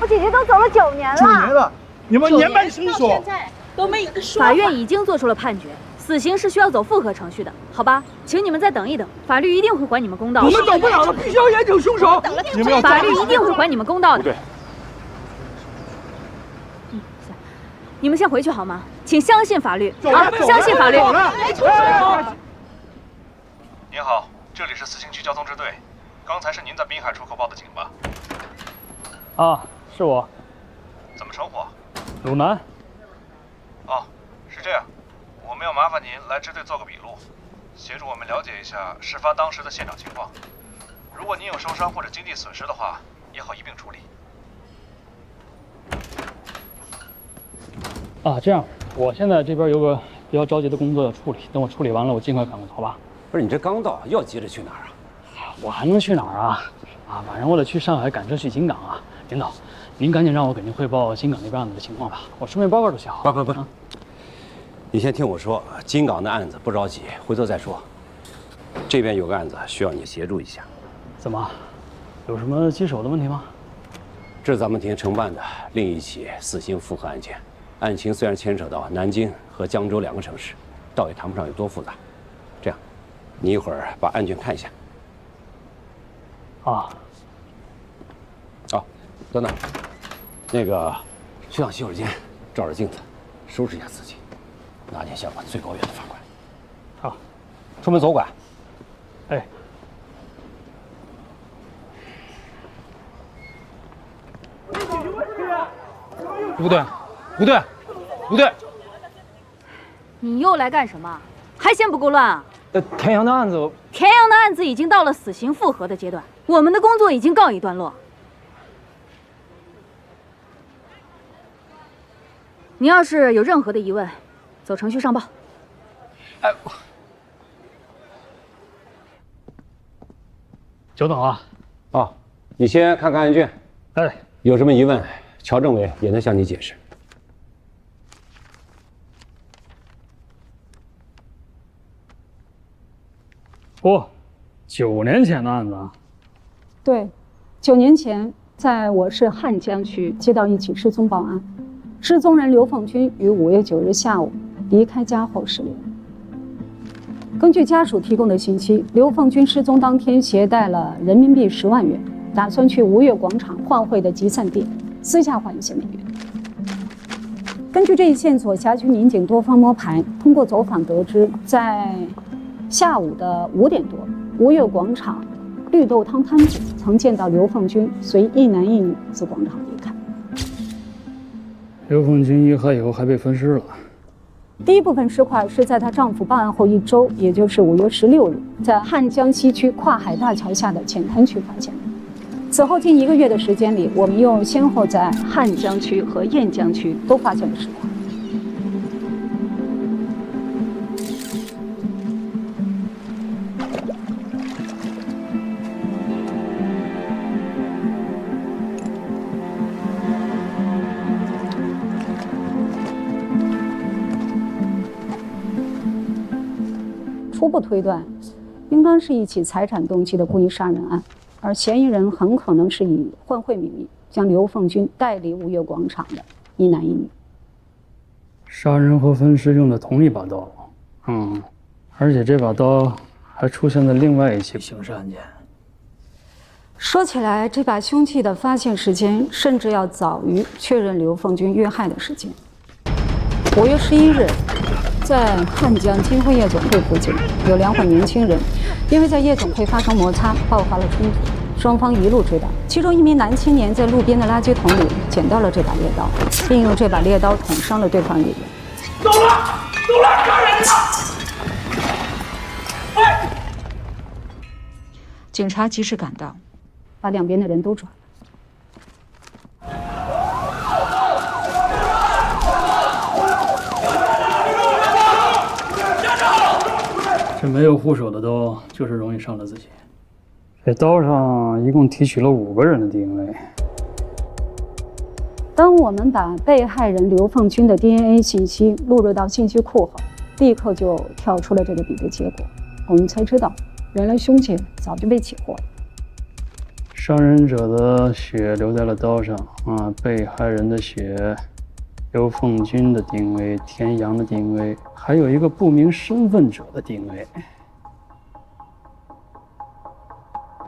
我姐姐都走了9年了。9年了，你们年迈伸手，现在都没一个说。法院已经做出了判决，死刑是需要走复核程序的，好吧？请你们再等一等，法律一定会还你们公道的。我们等不了了，必须要严惩凶手。你们要法律一定会还你们公道的。对。你们先回去好吗？请相信法律啊！相信法律。您好，这里是四星区交通支队，刚才是您在滨海出口报的警吧？啊，是我。怎么称呼？鲁南。哦，是这样，我们要麻烦您来支队做个笔录，协助我们了解一下事发当时的现场情况。如果您有受伤或者经济损失的话，也好一并处理。这样，我现在这边有个比较着急的工作要处理，等我处理完了，我尽快赶过头吧。不是你这刚到，又急着去哪儿啊？我还能去哪儿啊？晚上我得去上海赶车去金港啊。领导，您赶紧让我给您汇报金港那边案子的情况吧，我顺便报告就行。不，你先听我说，金港的案子不着急，回头再说。这边有个案子需要你协助一下。怎么？有什么棘手的问题吗？这是咱们庭承办的另一起死刑复核案件，案情虽然牵扯到南京和江州2个城市，倒也谈不上有多复杂。这样，你一会儿把案卷看一下。等等，那个去趟洗手间，照照镜子，收拾一下自己，拿点下管最高院的法官。好，出门左拐。哎。不对，你又来干什么？还嫌不够乱啊？田阳的案子，田阳的案子已经到了死刑复核的阶段，我们的工作已经告一段落。你要是有任何的疑问，走程序上报。久等了。你先看看案卷。有什么疑问，乔政委也能向你解释。9年前的案子啊？对，9年前，在我市汉江区接到一起失踪报案，失踪人刘凤军于5月9日下午离开家后失联。根据家属提供的信息，刘凤军失踪当天携带了人民币10万元，打算去吴越广场换汇的集散地，私下换一些美元。根据这一线索，辖区民警多方摸排，通过走访得知，在下午的5点多，吴越广场绿豆汤摊子曾见到刘凤军随一男一女自广场离开。刘凤军遇害以后还被分尸了。第一部分尸块是在她丈夫报案后1周，也就是5月16日，在汉江西区跨海大桥下的浅滩区发现的。此后近1个月的时间里，我们又先后在汉江区和雁江区都发现了尸块。初步推断，应当是一起财产动机的故意杀人案，而嫌疑人很可能是以换汇名义将刘凤军带离吴越广场的一男一女。杀人和分尸用的同一把刀，而且这把刀还出现在另外一起刑事案件。说起来，这把凶器的发现时间甚至要早于确认刘凤军遇害的时间。5月11日。在汉江金汇夜总会附近，有2伙年轻人因为在夜总会发生摩擦，爆发了冲突，双方一路追打。其中一名男青年在路边的垃圾桶里捡到了这把猎刀，并用这把猎刀捅伤了对方一人。走了，抓人了！警察及时赶到，把两边的人都抓了。这没有护手的刀，就是容易伤了自己。这刀上一共提取了5个人的 DNA。当我们把被害人刘凤军的 DNA 信息录入到信息库后，立刻就跳出了这个比对结果。我们才知道，原来凶器早就被起获了。伤人者的血留在了刀上被害人的血。刘凤军的 DNA、田阳的 DNA， 还有一个不明身份者的 DNA。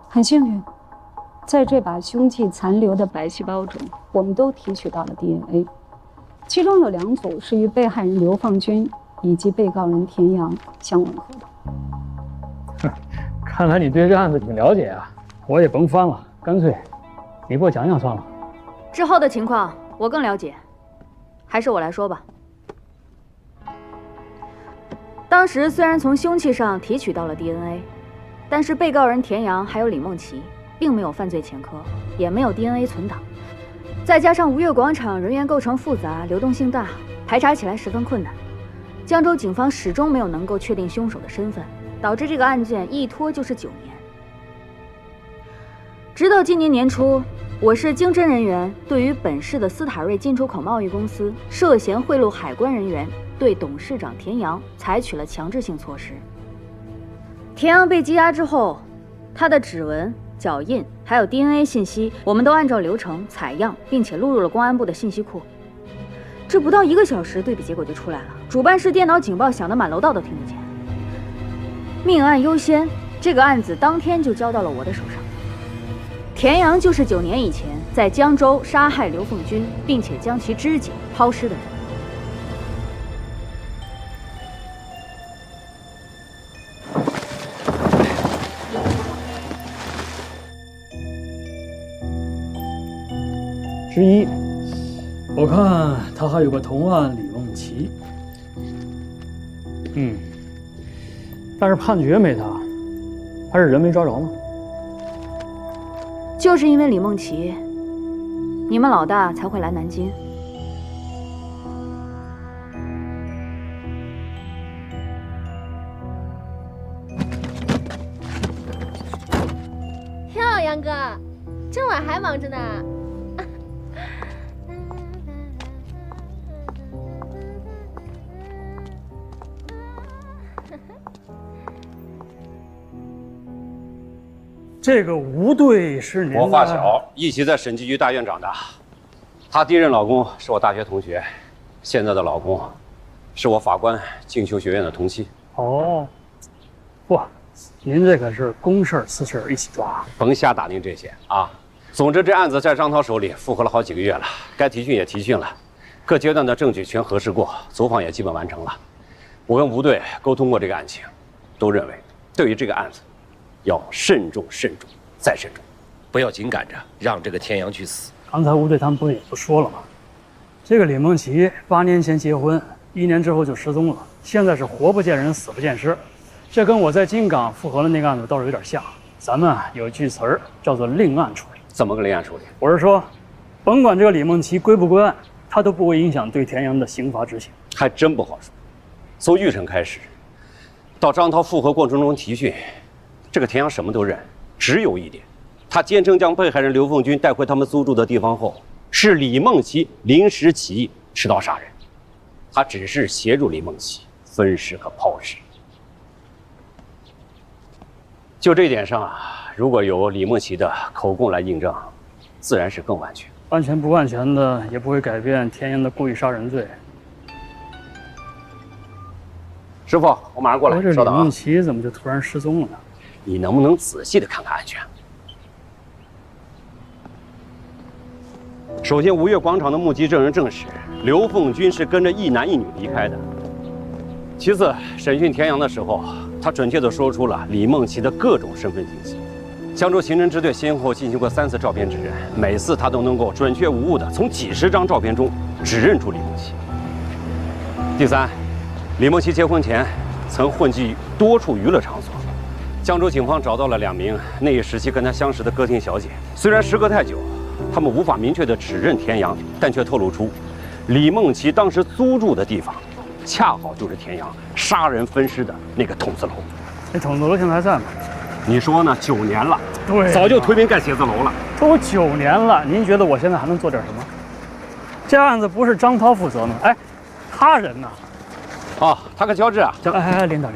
很幸运，在这把凶器残留的白细胞中，我们都提取到了 DNA， 其中有2组是与被害人刘凤军以及被告人田阳相吻合的。看来你对这案子挺了解啊，我也甭翻了，干脆你给我讲讲算了。之后的情况我更了解。还是我来说吧。当时虽然从凶器上提取到了 DNA，但是被告人田阳还有李梦琪并没有犯罪前科，也没有 DNA 存档，再加上吴越广场人员构成复杂、流动性大，排查起来十分困难。江州警方始终没有能够确定凶手的身份，导致这个案件一拖就是9年。直到今年年初，我市经侦人员对于本市的斯塔瑞进出口贸易公司涉嫌贿赂海关人员，对董事长田阳采取了强制性措施。田阳被羁押之后，他的指纹、脚印还有 DNA 信息，我们都按照流程采样，并且录入了公安部的信息库。这不到1个小时，对比结果就出来了。主办室电脑警报响得满楼道都听得见。命案优先，这个案子当天就交到了我的手上。田阳就是9年以前在江州杀害刘凤军，并且将其肢解抛尸的人。之一，我看他还有个同案李梦琪。但是判决没他，还是人没抓着吗？就是因为李梦琪，你们老大才会来南京。哟，杨哥，这晚还忙着呢。这个吴队是您的？我发小，一起在审计局大院长大。她第一任老公是我大学同学，现在的老公是我法官进修学院的同期。哦，不，您这可是公事私事一起抓。甭瞎打听这些啊！总之，这案子在张涛手里复核了好几个月了，该提讯也提讯了，各阶段的证据全核实过，走访也基本完成了。我跟吴队沟通过这个案情，都认为对于这个案子，要慎重、慎重再慎重，不要紧赶着让这个田阳去死。刚才吴队他们不是也不说了吗？这个李梦琪8年前结婚，1年之后就失踪了，现在是活不见人，死不见尸。这跟我在金港复核的那个案子倒是有点像。咱们有句词儿叫做另案处理。怎么个另案处理？我是说，甭管这个李梦琪归不归案，他都不会影响对田阳的刑罚执行。还真不好说。从预审开始，到张涛复核过程中提讯，这个田阳什么都认，只有一点，他坚称将被害人刘凤军带回他们租住的地方后，是李梦琪临时起意持刀杀人，他只是协助李梦琪分尸和抛尸。就这一点上啊，如果有李梦琪的口供来印证，自然是更完全。完全不完全的，也不会改变田阳的故意杀人罪。师傅，我马上过来，这李稍等啊。梦琪怎么就突然失踪了呢？你能不能仔细的看看案卷？首先，吴越广场的目击证人证实，刘凤军是跟着一男一女离开的。其次，审讯田阳的时候，他准确地说出了李梦琪的各种身份信息。江州刑侦支队先后进行过3次照片指认，每次他都能够准确无误地从几十张照片中指认出李梦琪。第三，李梦琪结婚前曾混迹多处娱乐场所。江州警方找到了2名那一时期跟他相识的歌厅小姐，虽然时隔太久，他们无法明确地指认田阳，但却透露出李梦琪当时租住的地方，恰好就是田阳杀人分尸的那个筒子楼。那筒子楼现在还在吗？你说呢？9年了，对，早就推平盖写字楼了。都9年了，您觉得我现在还能做点什么？这案子不是张涛负责吗？哎，他人呢？哦，他跟乔治啊。哎，领导，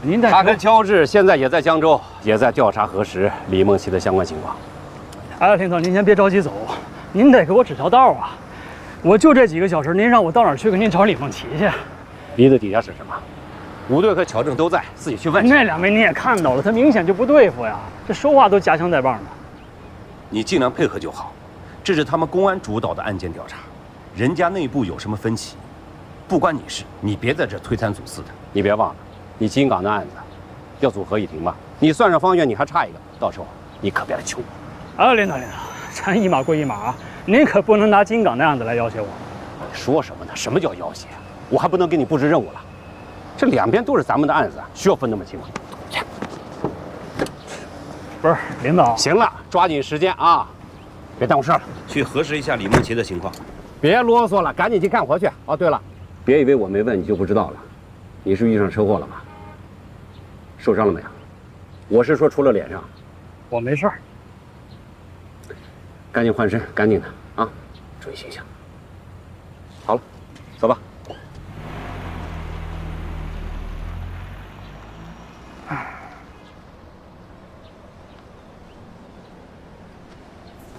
您带他跟乔治现在也在江州，也在调查核实李梦琪的相关情况。哎，领导，您先别着急走，您得给我指条道啊！我就这几个小时，您让我到哪儿去给您找李梦琪去？鼻子底下是什么？吴队和乔正都在，自己去问去。那2位你也看到了，他明显就不对付呀，这说话都夹枪带棒的。你尽量配合就好，这是他们公安主导的案件调查，人家内部有什么分歧，不关你事，你别在这推三阻四的。你别忘了，你金港的案子要组合议庭吧？你算上方院，你还差一个，到时候你可别来求我。啊，领导，咱一码归一码啊，您可不能拿金港的案子来要挟我。你说什么呢？什么叫要挟？我还不能给你布置任务了。这2边都是咱们的案子，需要分那么清楚？不是领导，行了，抓紧时间啊，别耽误事儿了。去核实一下李梦琪的情况。别啰嗦了，赶紧去干活去。哦，对了，别以为我没问你就不知道了，你是遇上车祸了吧？受伤了没有？我是说除了脸上。我没事儿。赶紧换身，赶紧的啊，注意形象。好了，走吧。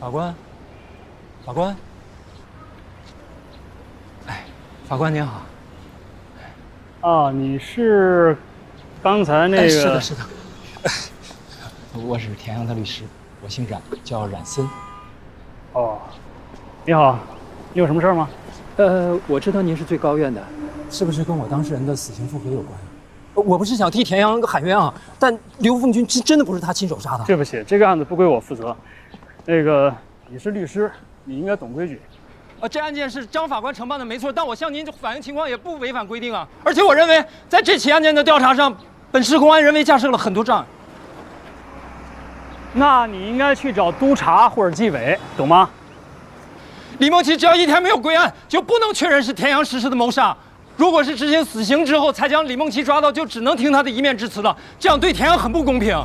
法官，法官，哎，法官您好。啊，你是刚才那个？是的，是的。我是田阳的律师，我姓冉，叫冉森。哦，你好，你有什么事儿吗？我知道您是最高院的，是不是跟我当事人的死刑复核有关？我不是想替田阳喊冤啊，但刘凤军真的不是他亲手杀的。对不起，这个案子不归我负责。那个，你是律师，你应该懂规矩。这案件是张法官承办的，没错，但我向您反映情况也不违反规定啊。而且我认为，在这起案件的调查上，本市公安人为架设了很多障碍。那你应该去找督察或者纪委，懂吗？李梦琪只要一天没有归案，就不能确认是田阳实施的谋杀。如果是执行死刑之后才将李梦琪抓到，就只能听他的一面之词了，这样对田阳很不公平。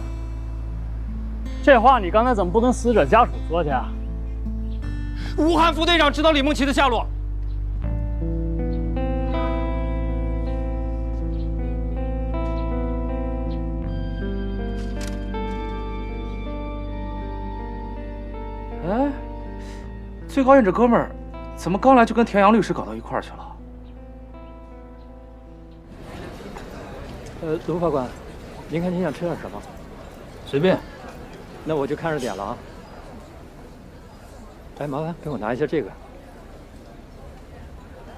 这话你刚才怎么不跟死者家属说去啊？吴汉副队长知道李梦琪的下落。哎，最高院这哥们儿，怎么刚来就跟田阳律师搞到一块儿去了？卢法官，您看您想吃点什么？随便。那我就看着点了啊。哎，麻烦给我拿一下这个。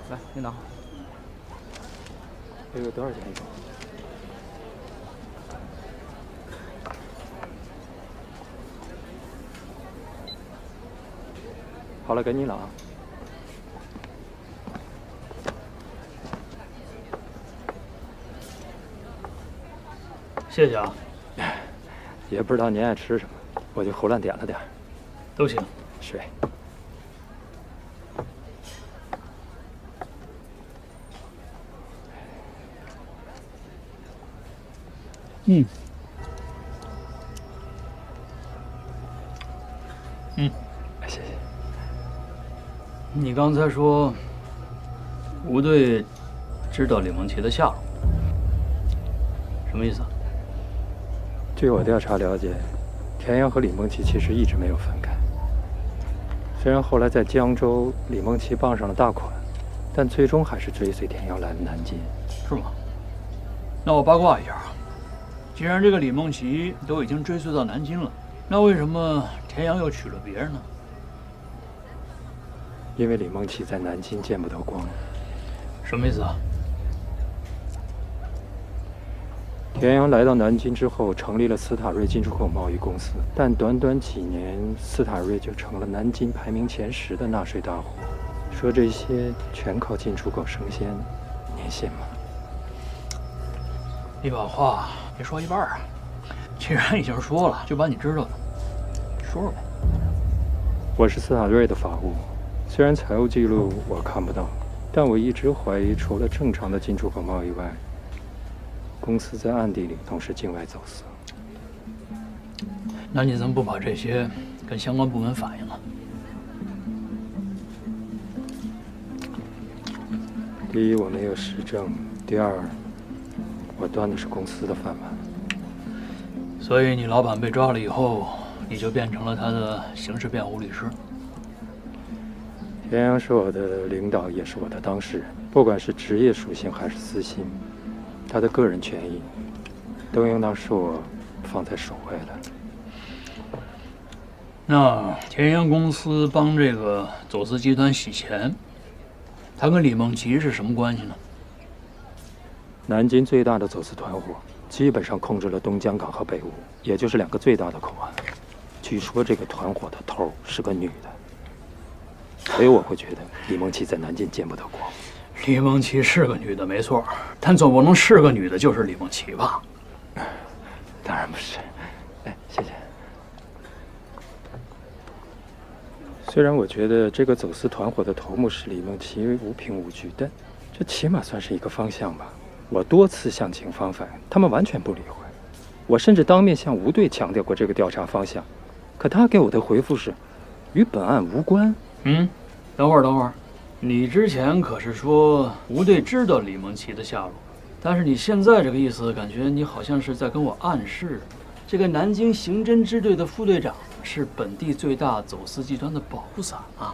来，您拿。这个多少钱一个？好了，给你了啊。谢谢啊。也不知道您爱吃什么，我就胡乱点了点。都行。是。嗯。谢谢。你刚才说吴队知道李梦琪的下落，什么意思啊？据我调查了解，田阳和李梦琪其实一直没有分开。虽然后来在江州，李梦琪傍上了大款，但最终还是追随田阳来了南京。是吗？那我八卦一下，既然这个李梦琪都已经追随到南京了，那为什么田阳又娶了别人呢？因为李梦琪在南京见不得光。什么意思啊？田阳来到南京之后，成立了斯塔瑞进出口贸易公司，但短短几年，斯塔瑞就成了南京排名前10的纳税大户。说这些全靠进出口生鲜，您信吗？你把话别说一半啊！既然已经说了，就把你知道的说说呗。我是斯塔瑞的法务，虽然财务记录我看不到，但我一直怀疑，除了正常的进出口贸易外，公司在暗地里同时境外走私。那你怎么不把这些跟相关部门反映呢？第一，我没有实证；第二，我端的是公司的饭碗。所以你老板被抓了以后，你就变成了他的刑事辩护律师。田阳是我的领导，也是我的当事人，不管是职业属性还是私心，他的个人权益都应当是我放在首位的。那田阳公司帮这个走私集团洗钱，他跟李梦琪是什么关系呢？南京最大的走私团伙基本上控制了东江港和北坞，也就是2个最大的口岸。据说这个团伙的头是个女的，所以我会觉得李梦琪在南京见不得光。李梦琪是个女的，没错，但总不能是个女的就是李梦琪吧？当然不是。哎，谢谢。虽然我觉得这个走私团伙的头目是李梦琪无凭无据，但这起码算是一个方向吧。我多次向警方反映，他们完全不理会。我甚至当面向吴队强调过这个调查方向，可他给我的回复是，与本案无关。等会儿，你之前可是说吴队知道李梦琪的下落，但是你现在这个意思，感觉你好像是在跟我暗示，这个南京刑侦支队的副队长是本地最大走私集团的保护伞啊。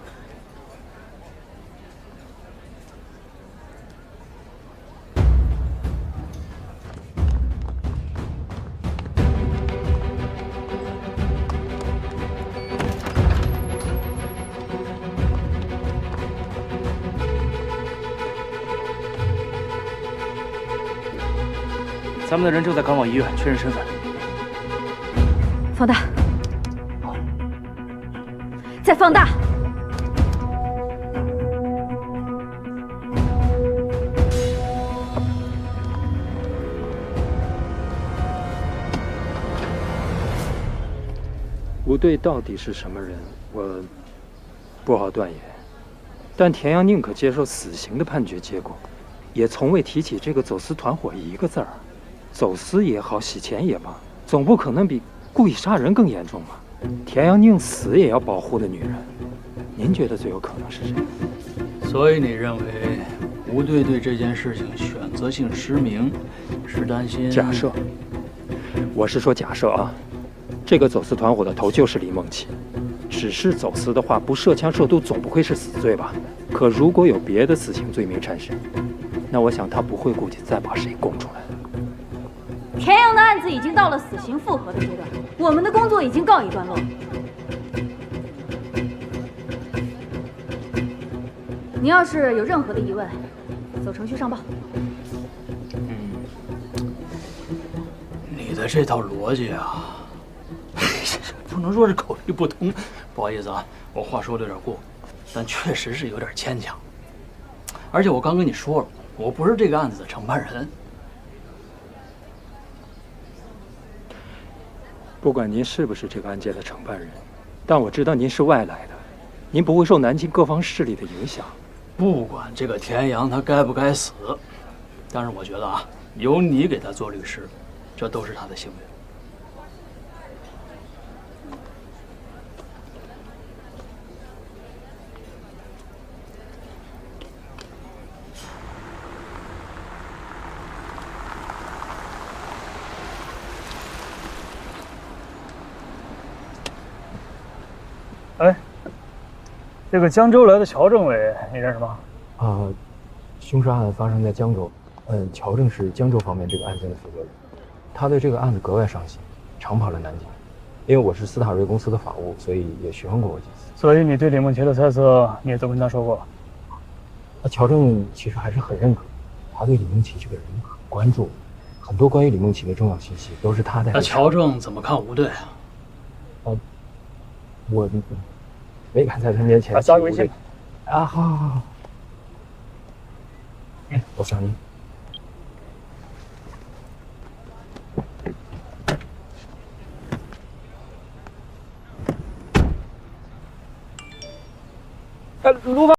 咱们的人正在赶往医院确认身份。放大，再放大。吴队到底是什么人，我不好断言。但田阳宁可接受死刑的判决结果，也从未提起这个走私团伙一个字儿。走私也好，洗钱也罢，总不可能比故意杀人更严重吧？田阳宁死也要保护的女人，您觉得最有可能是谁？所以你认为吴队对这件事情选择性失明，是担心？假设，我是说假设啊，这个走私团伙的头就是李梦琪。只是走私的话，不涉枪涉毒总不会是死罪吧？可如果有别的死刑罪名产生，那我想他不会顾及再把谁供出来。田阳的案子已经到了死刑复核的阶段，我们的工作已经告一段落。你要是有任何的疑问，走程序上报。你的这套逻辑啊，不能说是口语不通，不好意思啊，我话说的有点过，但确实是有点牵强。而且我刚跟你说了，我不是这个案子的承办人。不管您是不是这个案件的承办人，但我知道您是外来的，您不会受南京各方势力的影响。不管这个田阳他该不该死，但是我觉得啊，由你给他做律师，这都是他的幸运。哎，这个江州来的乔政委，你认识吗？凶杀案发生在江州，乔正是江州方面这个案件的负责人，他对这个案子格外上心，常跑来南京。因为我是斯塔瑞公司的法务，所以也询问过我几次。所以你对李梦琪的猜测，你也都跟他说过了。乔正其实还是很认可，他对李梦琪这个人很关注，很多关于李梦琪的重要信息都是他带。那乔正怎么看吴队啊？我没敢在他面前加个微信。好。我想你。卢凡。